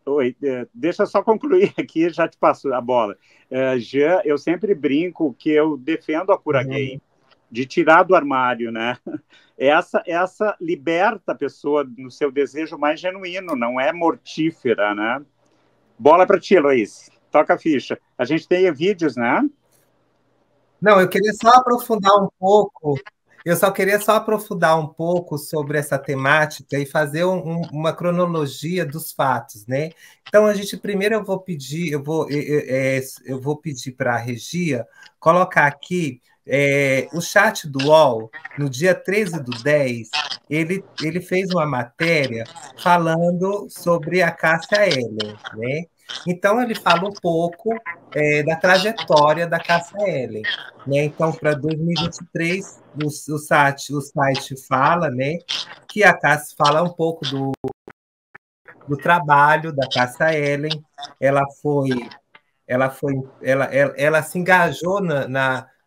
[SPEAKER 2] Oi, deixa eu só concluir aqui, já te passo a bola. Jean, eu sempre brinco que eu defendo a cura gay, de tirar do armário, né? Essa liberta a pessoa no seu desejo mais genuíno, não é mortífera, né? Bola para ti, Luiz. Toca a ficha. A gente tem vídeos, né?
[SPEAKER 1] Não, eu queria só aprofundar um pouco. Eu só queria só aprofundar um pouco sobre essa temática e fazer uma cronologia dos fatos, né? Então, primeiro eu vou pedir, eu vou pedir para a Regia colocar aqui o chat do UOL, no dia 13/10, ele fez uma matéria falando sobre a Cássia Eller, né? Então, ele fala um pouco da trajetória da Cássia Eller. Né? Então, para 2023, o site fala, né, que a Cássia fala um pouco do trabalho da Cássia Eller. Ela se engajou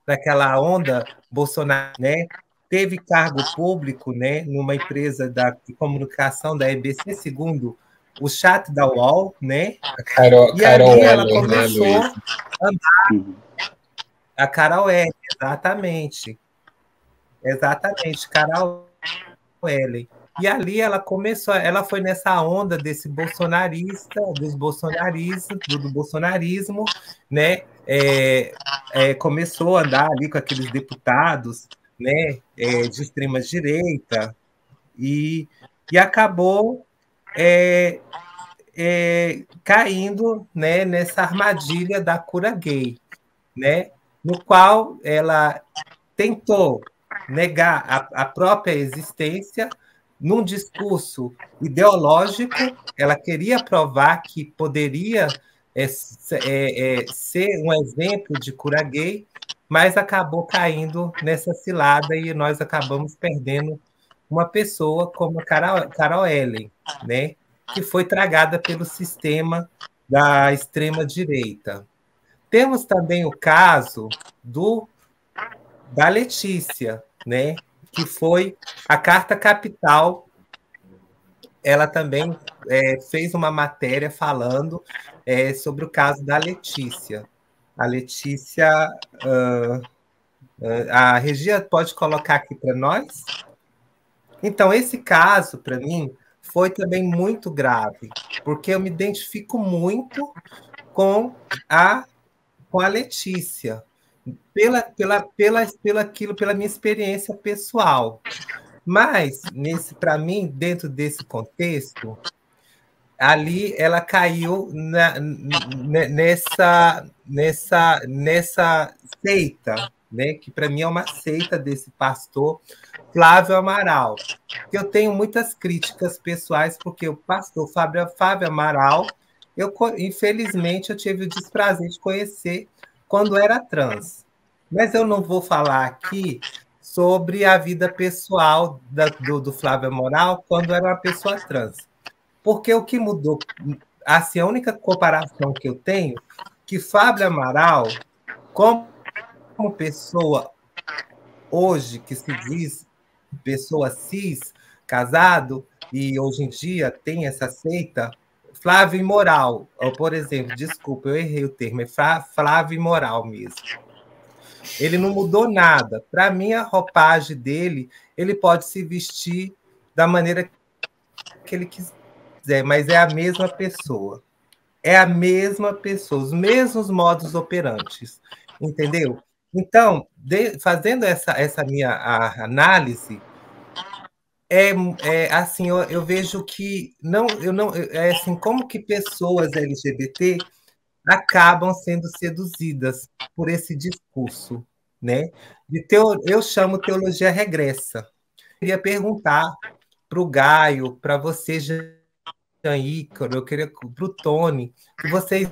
[SPEAKER 1] naquela onda Bolsonaro, né? Teve cargo público, né, numa empresa de comunicação da EBC, segundo o chat da UOL, né? E ali ela começou a andar. A Carol Ellen, exatamente. Exatamente, Carol Ellen. E ali ela começou, ela foi nessa onda desse bolsonarista, do bolsonarismo, né? Começou a andar ali com aqueles deputados, né? De extrema direita e acabou caindo, né? Nessa armadilha da cura gay, né? No qual ela tentou negar a própria existência num discurso ideológico. Ela queria provar que poderia ser um exemplo de cura gay, mas acabou caindo nessa cilada e nós acabamos perdendo uma pessoa como a Carol Ellen, né, que foi tragada pelo sistema da extrema-direita. Temos também o caso da Letícia, né, que foi a Carta Capital. Ela também fez uma matéria falando sobre o caso da Letícia. A Letícia, a Regia pode colocar aqui para nós? Então, esse caso, para mim, foi também muito grave, porque eu me identifico muito com a Letícia, pela minha experiência pessoal. Mas, para mim, dentro desse contexto, ali ela caiu nessa seita, né? Que para mim é uma seita desse pastor Flávio Amaral. Eu tenho muitas críticas pessoais, porque o pastor Flávio Amaral, infelizmente, eu tive o desprazer de conhecer quando era trans. Mas eu não vou falar aqui sobre a vida pessoal do Flávio Amaral quando era uma pessoa trans. Porque o que mudou, assim, a única comparação que eu tenho, que Flávio Amaral, como pessoa hoje, que se diz pessoa cis, casado, e hoje em dia tem essa seita, Flávio Imoral, por exemplo, desculpa, eu errei o termo, é Flávio Imoral mesmo. Ele não mudou nada. Para mim, a roupagem dele, ele pode se vestir da maneira que ele quiser, mas é a mesma pessoa. É a mesma pessoa, os mesmos modus operantes, entendeu? Então, fazendo essa minha análise, assim, eu vejo que assim, como que pessoas LGBT acabam sendo seduzidas por esse discurso, né? Eu chamo teologia regressa. Eu queria perguntar para o Gaio, para você, Jean Ícaro, eu queria para o Tony, que vocês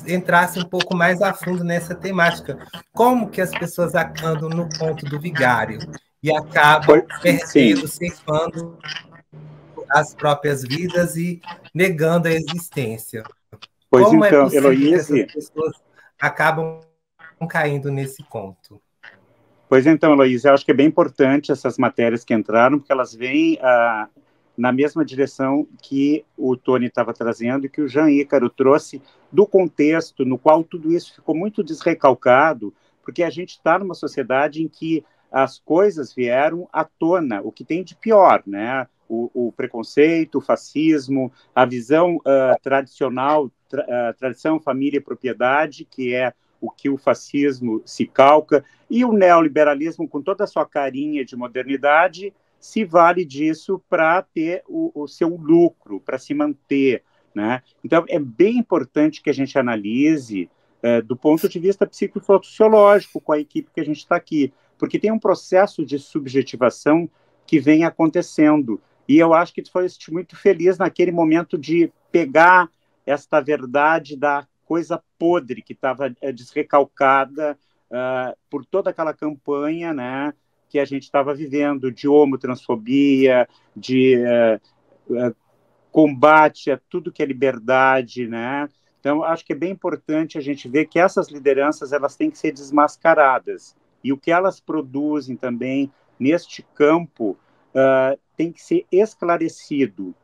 [SPEAKER 1] entrassem um pouco mais a fundo nessa temática. Como que as pessoas andam no ponto do vigário e acabam perdendo, ceifando as próprias vidas e negando a existência?
[SPEAKER 2] Pois
[SPEAKER 1] como
[SPEAKER 2] então,
[SPEAKER 1] é possível
[SPEAKER 2] Heloíse,
[SPEAKER 1] que essas pessoas acabam caindo nesse ponto?
[SPEAKER 2] Pois então, Heloíse, eu acho que é bem importante essas matérias que entraram, porque elas vêm na mesma direção que o Tony estava trazendo e que o Jean Ícaro trouxe, do contexto no qual tudo isso ficou muito desrecalcado, porque a gente está numa sociedade em que as coisas vieram à tona, o que tem de pior, né? O preconceito, o fascismo, a visão tradicional, tradição, família e propriedade, que é o que o fascismo se calca, e o neoliberalismo, com toda a sua carinha de modernidade, se vale disso para ter o seu lucro, para se manter, né? Então, é bem importante que a gente analise do ponto de vista psicossociológico com a equipe que a gente está aqui, porque tem um processo de subjetivação que vem acontecendo, e eu acho que tu foi muito feliz naquele momento de pegar esta verdade da coisa podre que estava desrecalcada por toda aquela campanha, né, que a gente estava vivendo, de homotransfobia, de combate a tudo que é liberdade, né? Então, acho que é bem importante a gente ver que essas lideranças elas têm que ser desmascaradas, e o que elas produzem também neste campo tem que ser esclarecido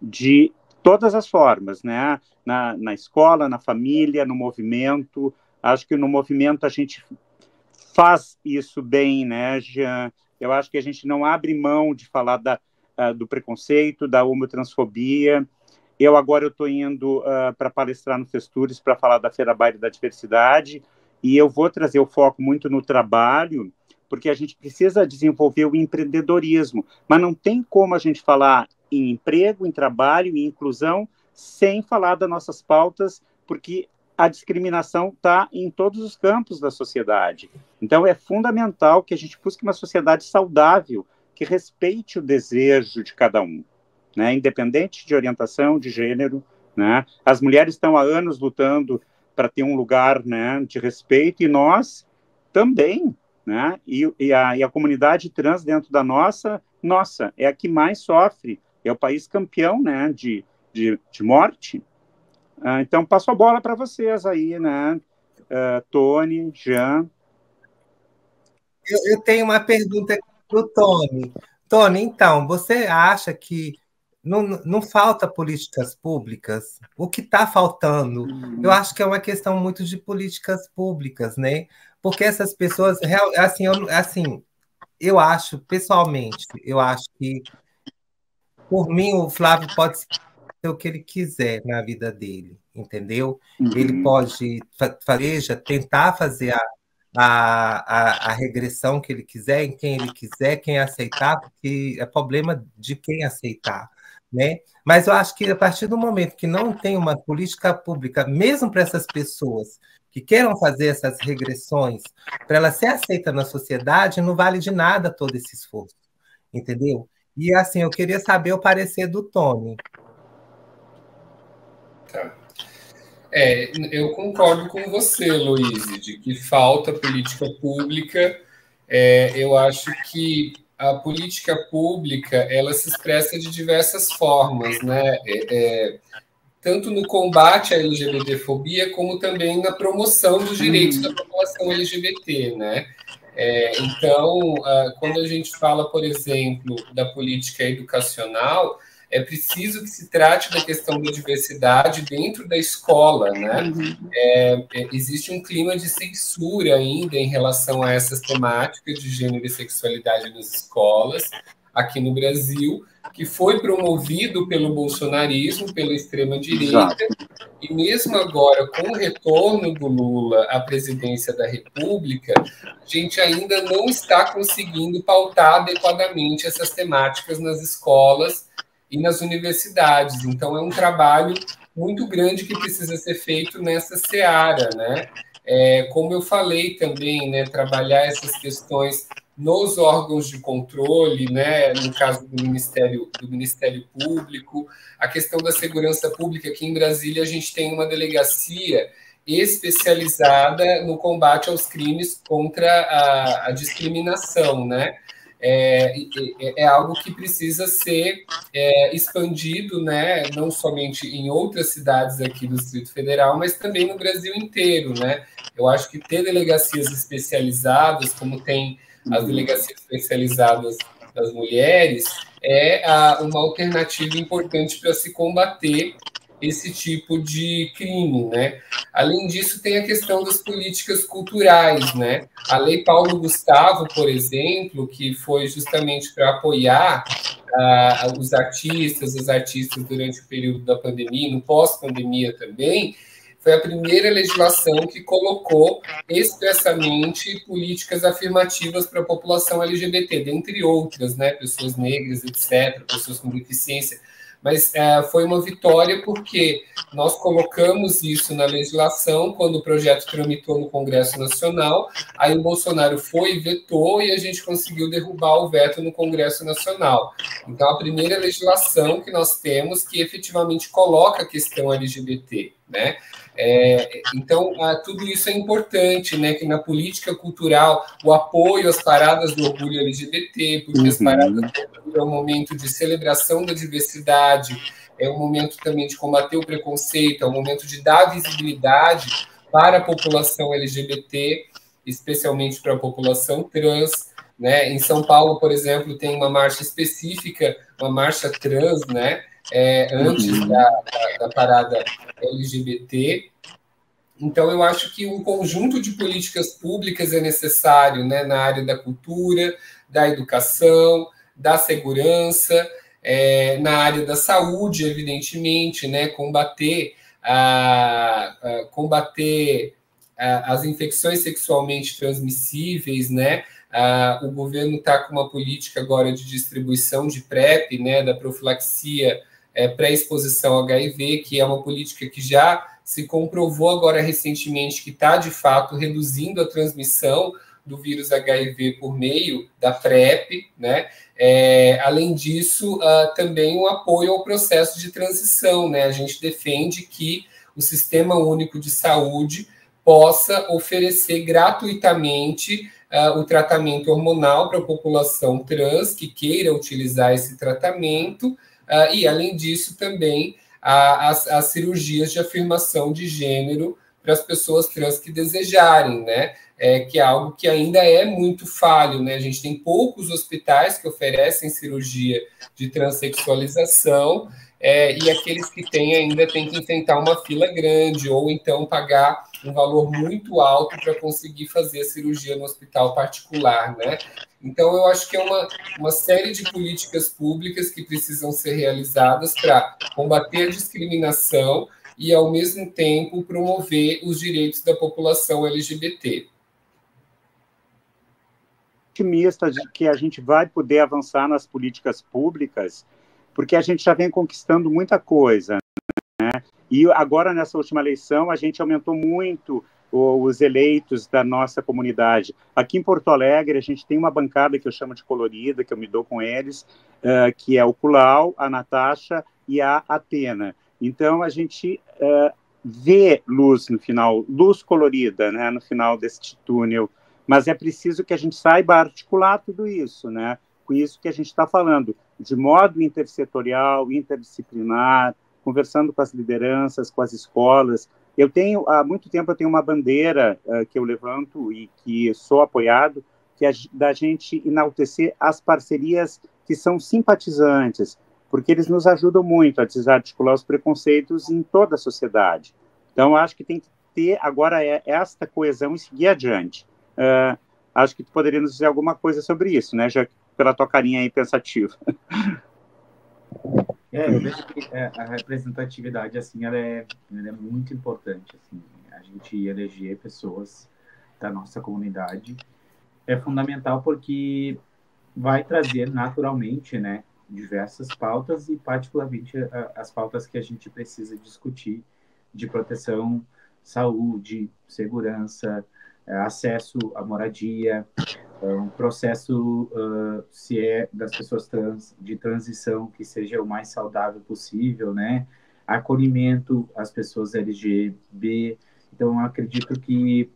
[SPEAKER 2] de todas as formas, né? Na escola, na família, no movimento. Acho que no movimento a gente faz isso bem, né, Jean? Eu acho que a gente não abre mão de falar do preconceito, da homotransfobia. Agora estou indo para palestrar no Festures para falar da Feira Baile da Diversidade, e eu vou trazer o foco muito no trabalho, porque a gente precisa desenvolver o empreendedorismo, mas não tem como a gente falar em emprego, em trabalho, em inclusão, sem falar das nossas pautas, porque a discriminação está em todos os campos da sociedade. Então, é fundamental que a gente busque uma sociedade saudável, que respeite o desejo de cada um, né? Independente de orientação, de gênero, né? As mulheres estão há anos lutando para ter um lugar, né, de respeito, e nós também, né? E a comunidade trans dentro da nossa, é a que mais sofre, é o país campeão, né, de morte. Então, passo a bola para vocês aí, né? Tony, Jean.
[SPEAKER 1] Eu tenho uma pergunta para o Tony. Tony, então, você acha que não falta políticas públicas? O que está faltando? Eu acho que é uma questão muito de políticas públicas, né? Porque essas pessoas, assim, eu acho, pessoalmente, eu acho que, por mim, o Flávio pode ser o que ele quiser na vida dele, entendeu? Ele pode tentar fazer a regressão que ele quiser, em quem ele quiser, quem aceitar, porque é problema de quem aceitar, né? Mas eu acho que a partir do momento que não tem uma política pública, mesmo para essas pessoas que queiram fazer essas regressões, para ela ser aceita na sociedade, não vale de nada todo esse esforço, entendeu? E assim, eu queria saber o parecer do Tony.
[SPEAKER 4] Tá. Eu concordo com você, Luiz, de que falta política pública. Eu acho que a política pública ela se expressa de diversas formas, né? Tanto no combate à LGBTfobia, como também na promoção dos direitos da população LGBT, né? Então, quando a gente fala, por exemplo, da política educacional, é preciso que se trate da questão da diversidade dentro da escola, né? Existe um clima de censura ainda em relação a essas temáticas de gênero e sexualidade nas escolas, aqui no Brasil, que foi promovido pelo bolsonarismo, pela extrema-direita, e mesmo agora, com o retorno do Lula à presidência da República, a gente ainda não está conseguindo pautar adequadamente essas temáticas nas escolas e nas universidades. Então, é um trabalho muito grande que precisa ser feito nessa seara, né? Como eu falei também, né, trabalhar essas questões nos órgãos de controle, né, no caso do Ministério Público, a questão da segurança pública. Aqui em Brasília a gente tem uma delegacia especializada no combate aos crimes contra a discriminação, né? É algo que precisa ser expandido, né, não somente em outras cidades aqui do Distrito Federal, mas também no Brasil inteiro, né? Eu acho que ter delegacias especializadas, como tem as delegacias especializadas das mulheres, é uma alternativa importante para se combater esse tipo de crime, né? Além disso, tem a questão das políticas culturais, né? A Lei Paulo Gustavo, por exemplo, que foi justamente para apoiar os artistas durante o período da pandemia, no pós-pandemia também, foi a primeira legislação que colocou expressamente políticas afirmativas para a população LGBT, dentre outras, né? Pessoas negras, etc., pessoas com deficiência. Mas foi uma vitória porque nós colocamos isso na legislação quando o projeto tramitou no Congresso Nacional, aí o Bolsonaro foi e vetou e a gente conseguiu derrubar o veto no Congresso Nacional. Então, a primeira legislação que nós temos que efetivamente coloca a questão LGBT, né? Então, tudo isso é importante, né? Que na política cultural, o apoio às paradas do orgulho LGBT, porque as paradas do orgulho é um momento de celebração da diversidade, é um momento também de combater o preconceito, é um momento de dar visibilidade para a população LGBT, especialmente para a população trans, né? Em São Paulo, por exemplo, tem uma marcha específica, uma marcha trans, né? Antes da parada LGBT. Então, eu acho que um conjunto de políticas públicas é necessário, né? Na área da cultura, da educação, da segurança, na área da saúde, evidentemente, né? Combater as infecções sexualmente transmissíveis, né? O governo está com uma política agora de distribuição de PrEP, né? Da profilaxia pré-exposição ao HIV, que é uma política que já se comprovou agora recentemente que está, de fato, reduzindo a transmissão do vírus HIV por meio da PrEP, né? Além disso, também um apoio ao processo de transição, né? A gente defende que o Sistema Único de Saúde possa oferecer gratuitamente o tratamento hormonal para a população trans que queira utilizar esse tratamento, e, além disso, também as cirurgias de afirmação de gênero para as pessoas trans que desejarem, né? Que é algo que ainda é muito falho, né? A gente tem poucos hospitais que oferecem cirurgia de transexualização, e aqueles que têm ainda têm que enfrentar uma fila grande, ou então pagar um valor muito alto para conseguir fazer a cirurgia no hospital particular, né? Então, eu acho que é uma série de políticas públicas que precisam ser realizadas para combater a discriminação e, ao mesmo tempo, promover os direitos da população LGBT.
[SPEAKER 2] Otimista de que a gente vai poder avançar nas políticas públicas, porque a gente já vem conquistando muita coisa, né? E agora, nessa última eleição, a gente aumentou muito os eleitos da nossa comunidade. Aqui em Porto Alegre, a gente tem uma bancada que eu chamo de colorida, que eu me dou com eles, que é o Kulau, a Natasha e a Atena. Então, a gente vê luz no final, luz colorida, né, no final deste túnel, mas é preciso que a gente saiba articular tudo isso, né, com isso que a gente está falando, de modo intersetorial, interdisciplinar, conversando com as lideranças, com as escolas. Há muito tempo, eu tenho uma bandeira que eu levanto e que sou apoiado, que é da gente enaltecer as parcerias que são simpatizantes, porque eles nos ajudam muito a desarticular os preconceitos em toda a sociedade. Então, acho que tem que ter agora esta coesão e seguir adiante. Acho que tu poderia nos dizer alguma coisa sobre isso, né, já pela tua carinha aí pensativa.
[SPEAKER 3] Eu vejo que a representatividade, assim, ela é muito importante, assim, a gente eleger pessoas da nossa comunidade é fundamental porque vai trazer naturalmente, né, diversas pautas e particularmente as pautas que a gente precisa discutir de proteção, saúde, segurança, acesso à moradia, um processo, se é das pessoas trans, de transição, que seja o mais saudável possível, né? Acolhimento às pessoas LGBT. Então, eu acredito que,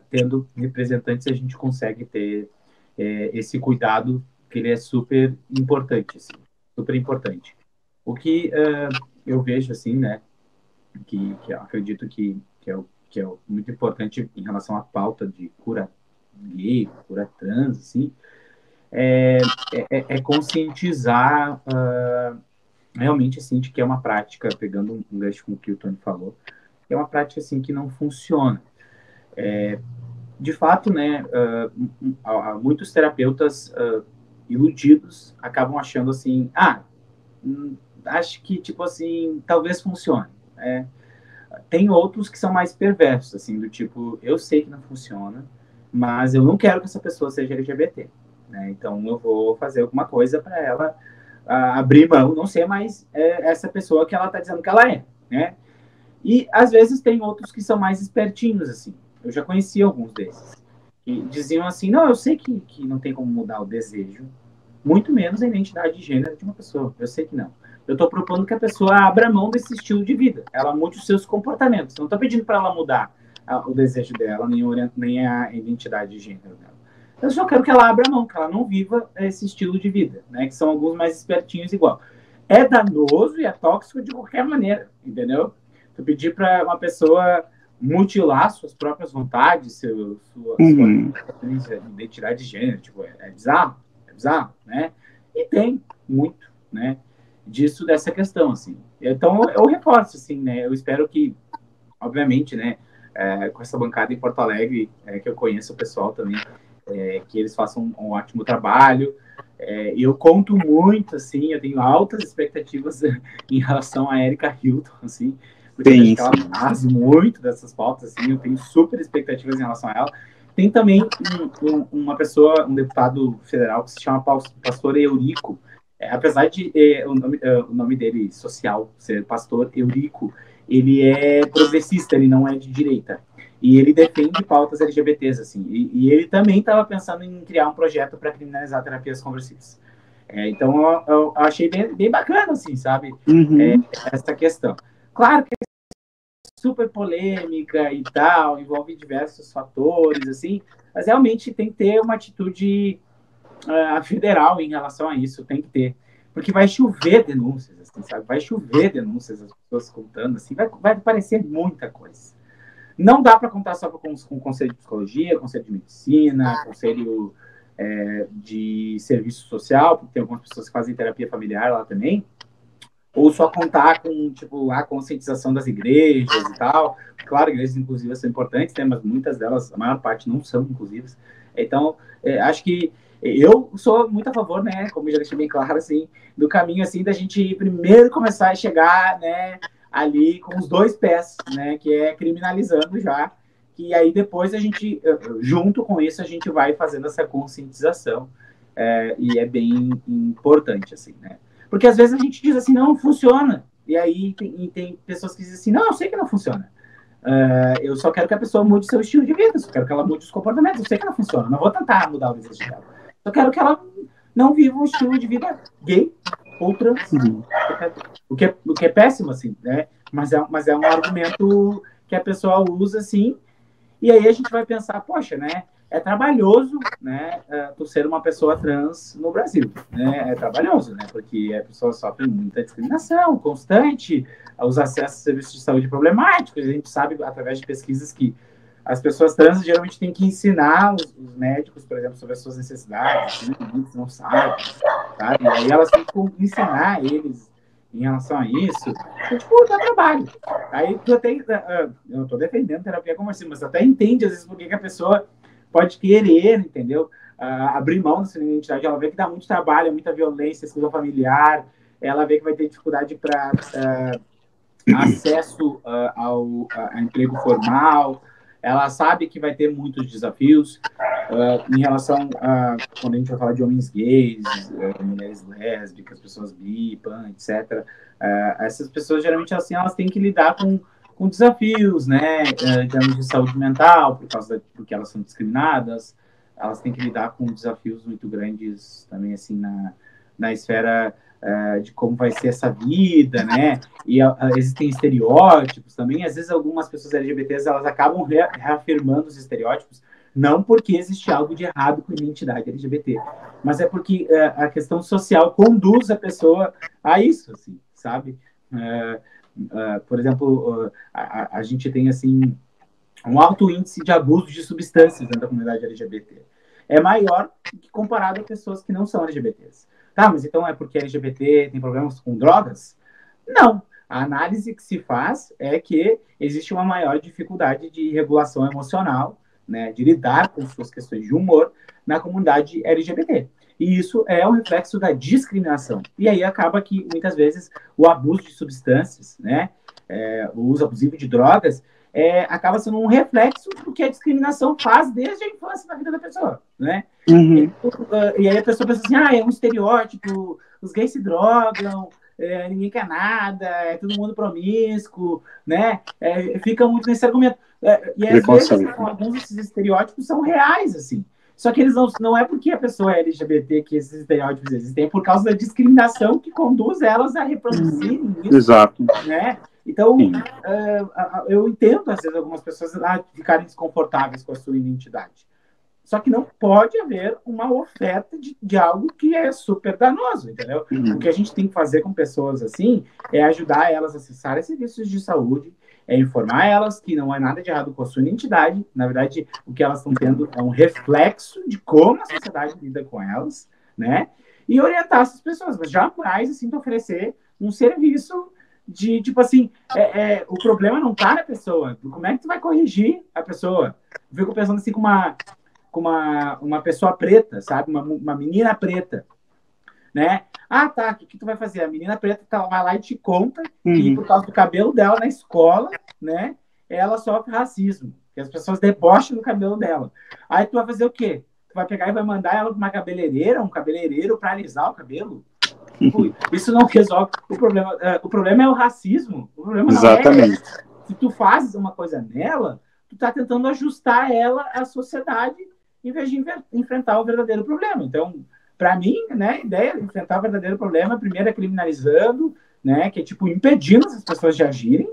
[SPEAKER 3] tendo representantes, a gente consegue ter esse cuidado, que ele é super importante, assim, super importante. O que eu vejo, assim, né, que eu acredito que é muito importante em relação à pauta de cura gay, cura trans, assim, é conscientizar realmente, assim, de que é uma prática, pegando um gancho com o que o Tony falou, é uma prática, assim, que não funciona. De fato, né, muitos terapeutas iludidos acabam achando, assim, acho que, tipo assim, talvez funcione. Tem outros que são mais perversos, assim, do tipo, eu sei que não funciona, mas eu não quero que essa pessoa seja LGBT, né? Então eu vou fazer alguma coisa para ela abrir mão, não ser mais essa pessoa que ela está dizendo que ela é, né? E às vezes tem outros que são mais espertinhos, assim. Eu já conheci alguns desses que diziam assim, não, eu sei que não tem como mudar o desejo, muito menos a identidade de gênero de uma pessoa. Eu sei que não. Eu estou propondo que a pessoa abra mão desse estilo de vida. Ela mude os seus comportamentos. Não estou pedindo para ela mudar o desejo dela, nem a identidade de gênero dela. Eu só quero que ela abra mão, que ela não viva esse estilo de vida, né? Que são alguns mais espertinhos igual. é danoso e é tóxico de qualquer maneira, entendeu? Tu pedir para uma pessoa mutilar suas próprias vontades, sua identidade de gênero, tipo, é bizarro, né? E tem muito, né, dessa questão, assim. Então, eu reforço, assim, né, eu espero que, obviamente, né, com essa bancada em Porto Alegre, que eu conheço o pessoal também, que eles façam um ótimo trabalho. Eu conto muito, assim, eu tenho altas expectativas em relação a Erika Hilton, assim, porque eu acho que ela faz muito dessas pautas, assim, eu tenho super expectativas em relação a ela. Tem também uma pessoa, um deputado federal que se chama Pastor Eurico, apesar de o nome dele social ser Pastor Eurico, ele é progressista, ele não é de direita. E ele defende pautas LGBTs, assim. E ele também estava pensando em criar um projeto para criminalizar terapias conversivas. Então, eu achei bem bacana, assim, sabe? Essa questão. Claro que é super polêmica e tal, envolve diversos fatores, assim, mas realmente tem que ter uma atitude federal em relação a isso, tem que ter. Porque vai chover denúncias, assim, sabe? Vai chover denúncias, as pessoas contando, assim, vai aparecer muita coisa. Não dá para contar só com o Conselho de Psicologia, Conselho de Medicina, Conselho de Serviço Social, porque tem algumas pessoas que fazem terapia familiar lá também, ou só contar com, tipo, a conscientização das igrejas e tal. Claro, igrejas inclusivas são importantes, né, mas muitas delas, a maior parte, não são inclusivas. Então, acho que eu sou muito a favor, né, como já deixei bem claro, assim, do caminho, assim, da gente primeiro começar a chegar, né, ali com os 2 pés, né, que é criminalizando já, que aí depois a gente, junto com isso, a gente vai fazendo essa conscientização, e é bem importante, assim, né. Porque às vezes a gente diz assim, não funciona, e aí tem pessoas que dizem assim, não, eu sei que não funciona, eu só quero que a pessoa mude seu estilo de vida, só quero que ela mude os comportamentos, eu sei que não funciona, não vou tentar mudar o desejo dela, só quero que ela não viva um estilo de vida gay ou trans, o que é péssimo, assim, né? Mas é um argumento que a pessoa usa, assim, e aí a gente vai pensar, poxa, né? É trabalhoso, né? Tu ser uma pessoa trans no Brasil, né? É trabalhoso, né? Porque a pessoa sofre muita discriminação constante, os acessos a serviços de saúde problemáticos. A gente sabe, através de pesquisas, que as pessoas trans geralmente têm que ensinar os médicos, por exemplo, sobre as suas necessidades, assim, muitos não sabem, sabe? E aí elas têm que ensinar eles em relação a isso. Então, tipo, dá trabalho. Aí tu até, eu tô defendendo terapia conversiva, mas tu até entende, às vezes, por que a pessoa pode querer, entendeu? Abrir mão dessa identidade. Ela vê que dá muito trabalho, muita violência, exclusão familiar, ela vê que vai ter dificuldade para acesso a emprego formal, ela sabe que vai ter muitos desafios em relação a, quando a gente vai falar de homens gays, mulheres lésbicas, pessoas bi, pan, etc. Essas pessoas, geralmente, assim, elas têm que lidar com desafios, né, em termos de saúde mental, porque elas são discriminadas, elas têm que lidar com desafios muito grandes também, assim, na esfera de como vai ser essa vida, né, e existem estereótipos também, às vezes algumas pessoas LGBTs, elas acabam reafirmando os estereótipos, não porque existe algo de errado com a identidade LGBT, mas é porque a questão social conduz a pessoa a isso, assim, sabe? Por exemplo, a gente tem, assim, um alto índice de abuso de substâncias dentro da comunidade LGBT. É maior que comparado a pessoas que não são LGBTs. Tá, mas então é porque LGBT tem problemas com drogas? Não. A análise que se faz é que existe uma maior dificuldade de regulação emocional, né, de lidar com suas questões de humor na comunidade LGBT. E isso é um reflexo da discriminação. E aí acaba que, muitas vezes, o abuso de substâncias, né, o uso abusivo de drogas, acaba sendo um reflexo do que a discriminação faz desde a infância na vida da pessoa, né?
[SPEAKER 2] Uhum.
[SPEAKER 3] E aí a pessoa pensa assim, é um estereótipo, os gays se drogam, ninguém quer nada, é todo mundo promíscuo, né? Fica muito nesse argumento. E às vezes alguns desses estereótipos são reais, assim. Só que eles não é porque a pessoa é LGBT que esses estereótipos existem, é por causa da discriminação que conduz elas a reproduzirem isso.
[SPEAKER 2] Exato.
[SPEAKER 3] Né? Então, eu entendo, às vezes, algumas pessoas ficarem desconfortáveis com a sua identidade. Só que não pode haver uma oferta de algo que é super danoso, entendeu? O que a gente tem que fazer com pessoas assim é ajudar elas a acessarem serviços de saúde, é informar elas que não há nada de errado com a sua identidade. Na verdade, o que elas estão tendo é um reflexo de como a sociedade lida com elas, né? E orientar essas pessoas, mas jamais, assim, oferecer um serviço de, tipo assim, o problema não tá na pessoa. Como é que tu vai corrigir a pessoa? Eu fico pensando assim com uma pessoa preta, sabe? Uma menina preta, né? Ah, tá, o que tu vai fazer? A menina preta vai lá e te conta que por causa do cabelo dela na escola, né, ela sofre racismo, que as pessoas debocham do cabelo dela. Aí tu vai fazer o quê? Tu vai pegar e vai mandar ela para uma cabeleireira, um cabeleireiro para alisar o cabelo? Isso não resolve o problema. O problema é o racismo. O problema não
[SPEAKER 2] Exatamente.
[SPEAKER 3] se tu fazes uma coisa nela, tu tá tentando ajustar ela à sociedade em vez de enfrentar o verdadeiro problema. Então, para mim, né, a ideia de enfrentar o verdadeiro problema, primeiro é criminalizando, né, que é tipo impedindo as pessoas de agirem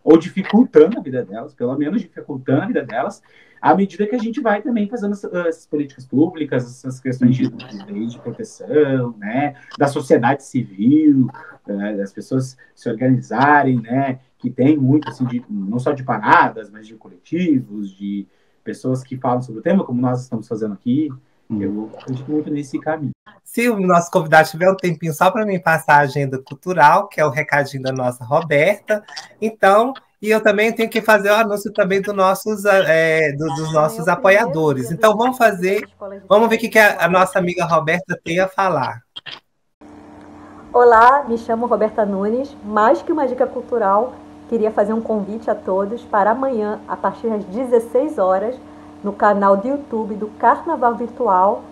[SPEAKER 3] ou dificultando a vida delas, pelo menos dificultando a vida delas, à medida que a gente vai também fazendo essas políticas públicas, essas questões de lei de proteção, né, da sociedade civil, das pessoas se organizarem, né, que tem muito, assim, não só de paradas, mas de coletivos, de pessoas que falam sobre o tema, como nós estamos fazendo aqui. Eu acredito muito nesse caminho.
[SPEAKER 1] Se o nosso convidado tiver um tempinho só para mim passar a agenda cultural, que é o recadinho da nossa Roberta, então, e eu também tenho que fazer o anúncio também dos nossos apoiadores. Então, vamos ver o que a nossa amiga Roberta tem a falar.
[SPEAKER 5] Olá, me chamo Roberta Nunes, mais que uma dica cultural, queria fazer um convite a todos para amanhã, a partir das 16 horas, no canal do YouTube do Carnaval Virtual,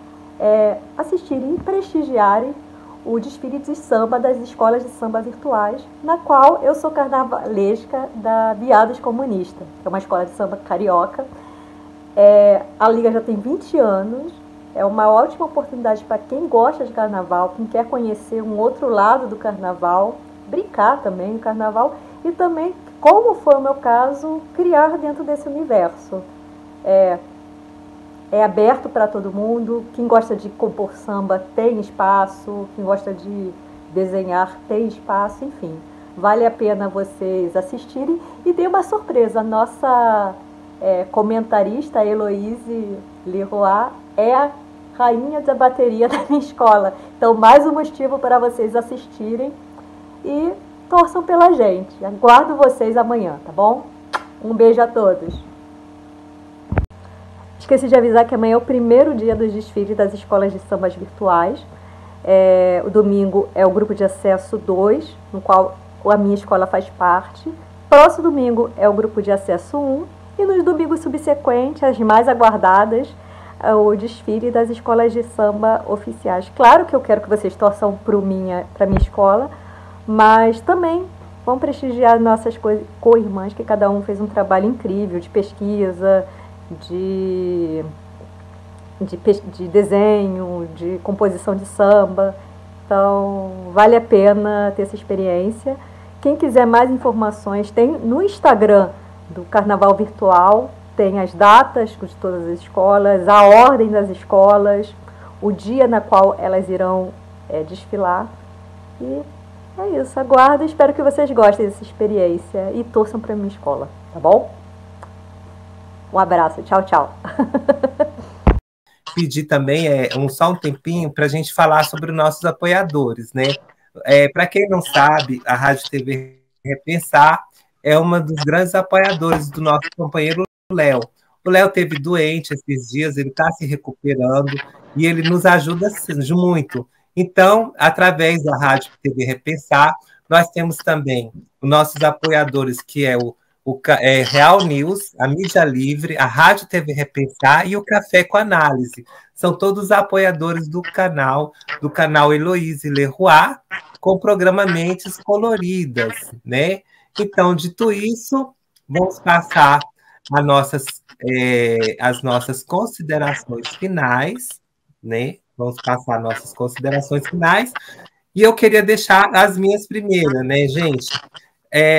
[SPEAKER 5] assistirem e prestigiarem o desfile de samba das escolas de samba virtuais, na qual eu sou carnavalesca da Viados Comunista, que é uma escola de samba carioca. A Liga já tem 20 anos, é uma ótima oportunidade para quem gosta de carnaval, quem quer conhecer um outro lado do carnaval, brincar também no carnaval e também, como foi o meu caso, criar dentro desse universo. É aberto para todo mundo, quem gosta de compor samba tem espaço, quem gosta de desenhar tem espaço, enfim. Vale a pena vocês assistirem. E tem uma surpresa, a nossa comentarista, Heloíse Leroy, é a rainha da bateria da minha escola. Então, mais um motivo para vocês assistirem e torçam pela gente. Aguardo vocês amanhã, tá bom? Um beijo a todos. Esqueci de avisar que amanhã é o primeiro dia dos desfiles das escolas de sambas virtuais. O domingo é o grupo de acesso 2, no qual a minha escola faz parte. Próximo domingo é o grupo de acesso 1. E nos domingos subsequentes, as mais aguardadas, o desfile das escolas de samba oficiais. Claro que eu quero que vocês torçam para a minha escola, mas também vão prestigiar nossas co-irmãs, que cada um fez um trabalho incrível de pesquisa, de desenho, de composição de samba. Então, vale a pena ter essa experiência. Quem quiser mais informações, tem no Instagram do Carnaval Virtual, tem as datas de todas as escolas, a ordem das escolas, o dia na qual elas irão desfilar. E é isso, aguardo e espero que vocês gostem dessa experiência e torçam para a minha escola, tá bom? Um abraço, tchau, tchau.
[SPEAKER 1] Pedir também só um tempinho para a gente falar sobre os nossos apoiadores, né? Para quem não sabe, a Rádio TV Repensar é uma dos grandes apoiadores do nosso companheiro Léo. O Léo teve doente esses dias, ele está se recuperando e ele nos ajuda muito. Então, através da Rádio TV Repensar, nós temos também os nossos apoiadores, que é o Real News, a Mídia Livre, a Rádio TV Repensar e o Café com Análise. São todos apoiadores do canal Heloíse Leroy, com programa Mentes Coloridas, né? Então, dito isso, vamos passar as nossas considerações finais, né? Vamos passar nossas considerações finais. E eu queria deixar as minhas primeiras, né, gente?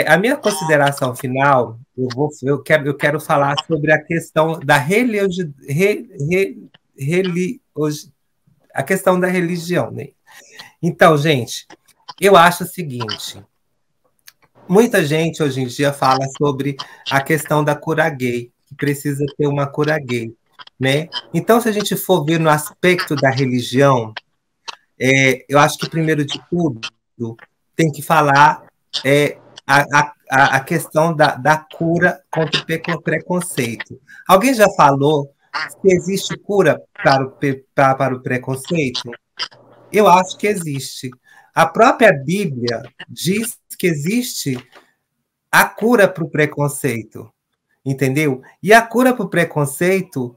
[SPEAKER 1] A minha consideração final, eu quero falar sobre a questão da a questão da religião, né? Então, gente, eu acho o seguinte, muita gente hoje em dia fala sobre a questão da cura gay, que precisa ter uma cura gay, né? Então, se a gente for ver no aspecto da religião, eu acho que, primeiro de tudo, tem que falar a questão da cura contra o preconceito. Alguém já falou se existe cura para o preconceito? Eu acho que existe. A própria Bíblia diz que existe a cura para o preconceito, entendeu? E a cura para o preconceito,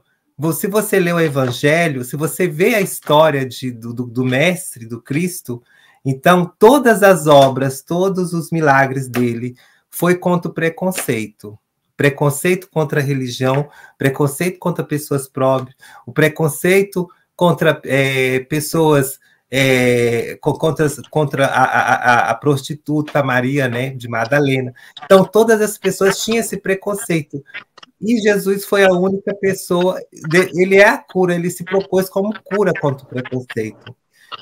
[SPEAKER 1] se você lê o Evangelho, se você vê a história do Mestre, do Cristo, então todas as obras, todos os milagres dele foi contra o preconceito. Preconceito contra a religião, preconceito contra pessoas pobres, o preconceito contra pessoas... contra a prostituta Maria, né, de Madalena. Então, todas as pessoas tinham esse preconceito. E Jesus foi a única pessoa, ele é a cura, ele se propôs como cura contra o preconceito.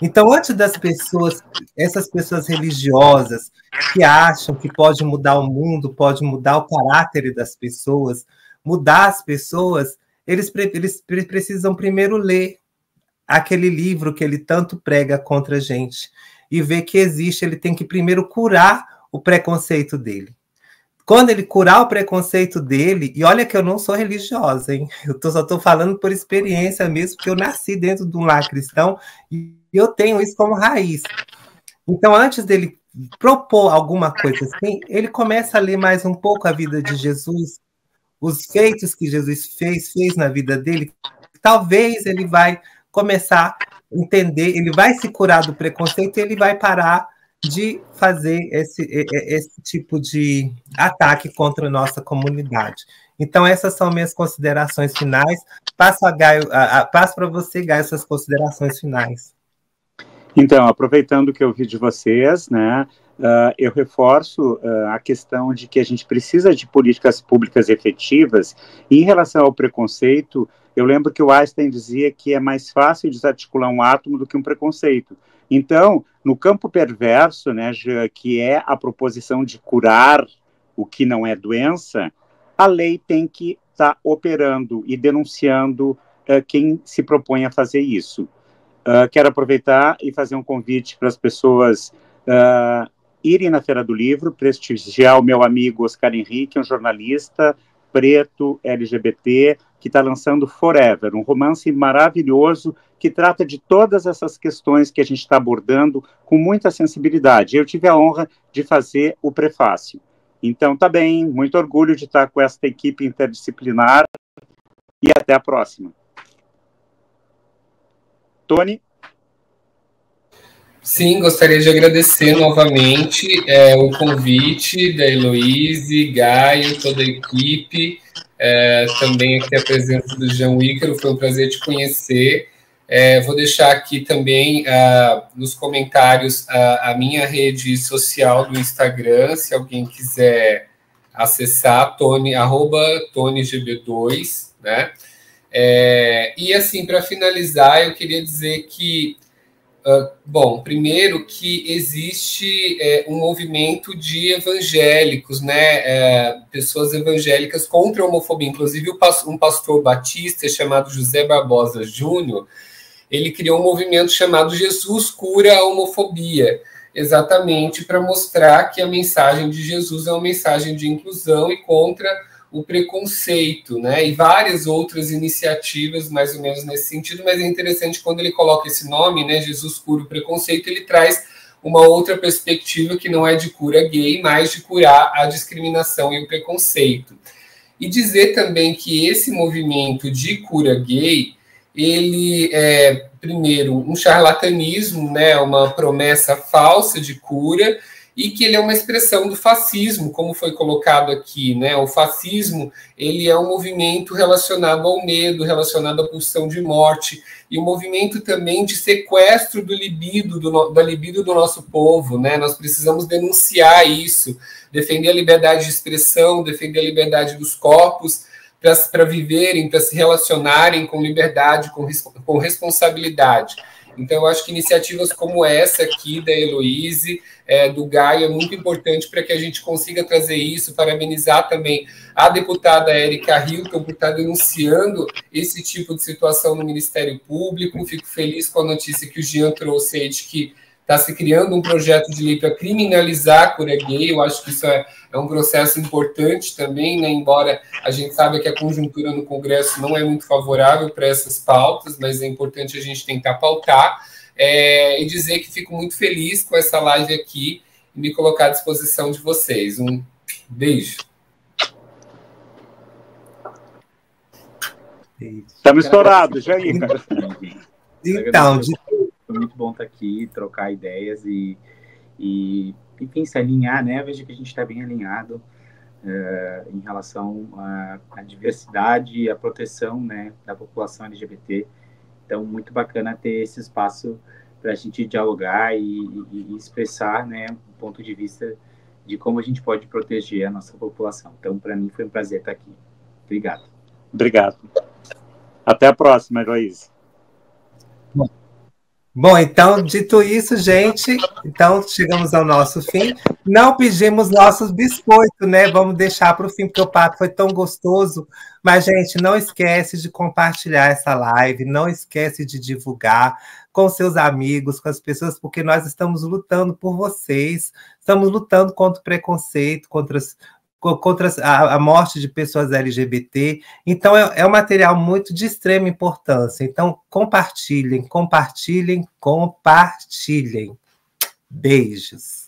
[SPEAKER 1] Então, antes das pessoas, essas pessoas religiosas que acham que pode mudar o mundo, pode mudar o caráter das pessoas, mudar as pessoas, eles precisam primeiro ler aquele livro que ele tanto prega contra a gente e ver que existe, ele tem que primeiro curar o preconceito dele. Quando ele curar o preconceito dele, e olha que eu não sou religiosa, hein? Só estou falando por experiência mesmo, porque eu nasci dentro de um lar cristão e eu tenho isso como raiz. Então, antes dele propor alguma coisa assim, ele começa a ler mais um pouco a vida de Jesus, os feitos que Jesus fez na vida dele. Talvez ele vai começar a entender, ele vai se curar do preconceito e ele vai parar de fazer esse tipo de ataque contra a nossa comunidade. Então, essas são minhas considerações finais. Passo para você, Gaio, essas considerações finais.
[SPEAKER 2] Então, aproveitando que eu vi de vocês, né, eu reforço a questão de que a gente precisa de políticas públicas efetivas. E em relação ao preconceito, eu lembro que o Einstein dizia que é mais fácil desarticular um átomo do que um preconceito. Então, no campo perverso, né, que é a proposição de curar o que não é doença, a lei tem que estar operando e denunciando quem se propõe a fazer isso. Quero aproveitar e fazer um convite para as pessoas irem na Feira do Livro, prestigiar o meu amigo Oscar Henrique, um jornalista preto, LGBT, que está lançando Forever, um romance maravilhoso que trata de todas essas questões que a gente está abordando com muita sensibilidade. Eu tive a honra de fazer o prefácio. Então, tá bem, muito orgulho de estar com esta equipe interdisciplinar e até a próxima. Tony?
[SPEAKER 4] Sim, gostaria de agradecer novamente o convite da Heloíse, Gaio, toda a equipe, também aqui a presença do João Ícaro, foi um prazer te conhecer. Vou deixar aqui também nos comentários a minha rede social do Instagram, se alguém quiser acessar, @TonyGB2, né? E assim, para finalizar, eu queria dizer que bom, primeiro que existe um movimento de evangélicos, né, pessoas evangélicas contra a homofobia. Inclusive, um pastor batista chamado José Barbosa Júnior, ele criou um movimento chamado Jesus Cura a Homofobia, exatamente para mostrar que a mensagem de Jesus é uma mensagem de inclusão e contra o preconceito, né? E várias outras iniciativas mais ou menos nesse sentido, mas é interessante quando ele coloca esse nome, né, Jesus Cura o Preconceito, ele traz uma outra perspectiva que não é de cura gay, mas de curar a discriminação e o preconceito. E dizer também que esse movimento de cura gay, ele é, primeiro, um charlatanismo, né, uma promessa falsa de cura, e que ele é uma expressão do fascismo, como foi colocado aqui, né? O fascismo, ele é um movimento relacionado ao medo, relacionado à pulsão de morte, e um movimento também de sequestro do libido, da libido do nosso povo, né? Nós precisamos denunciar isso, defender a liberdade de expressão, defender a liberdade dos corpos, para viverem, para se relacionarem com liberdade, com responsabilidade. Então, eu acho que iniciativas como essa aqui da Heloíse, do Gaio, é muito importante para que a gente consiga trazer isso, parabenizar também a deputada Érica Hilton por estar denunciando esse tipo de situação no Ministério Público. Fico feliz com a notícia que o Jean trouxe aí de que está se criando um projeto de lei para criminalizar a cura gay. Eu acho que isso é um processo importante também, né? Embora a gente saiba que a conjuntura no Congresso não é muito favorável para essas pautas, mas é importante a gente tentar pautar, e dizer que fico muito feliz com essa live aqui e me colocar à disposição de vocês. Um beijo.
[SPEAKER 2] Estamos estourados, Jair.
[SPEAKER 1] Então,
[SPEAKER 3] foi muito bom estar aqui, trocar ideias e enfim, se alinhar, né? Eu vejo que a gente está bem alinhado em relação à diversidade e à proteção, né, da população LGBT. Então, muito bacana ter esse espaço para a gente dialogar e expressar, né, um ponto de vista de como a gente pode proteger a nossa população. Então, para mim, foi um prazer estar aqui. Obrigado.
[SPEAKER 2] Obrigado. Até a próxima, Heloíse.
[SPEAKER 1] Bom, então, dito isso, gente, então chegamos ao nosso fim. Não pedimos nossos biscoitos, né? Vamos deixar para o fim, porque o papo foi tão gostoso. Mas, gente, não esquece de compartilhar essa live, não esquece de divulgar com seus amigos, com as pessoas, porque nós estamos lutando por vocês, estamos lutando contra o preconceito, contra a morte de pessoas LGBT. Então, é um material muito de extrema importância. Então, compartilhem, compartilhem, compartilhem. Beijos.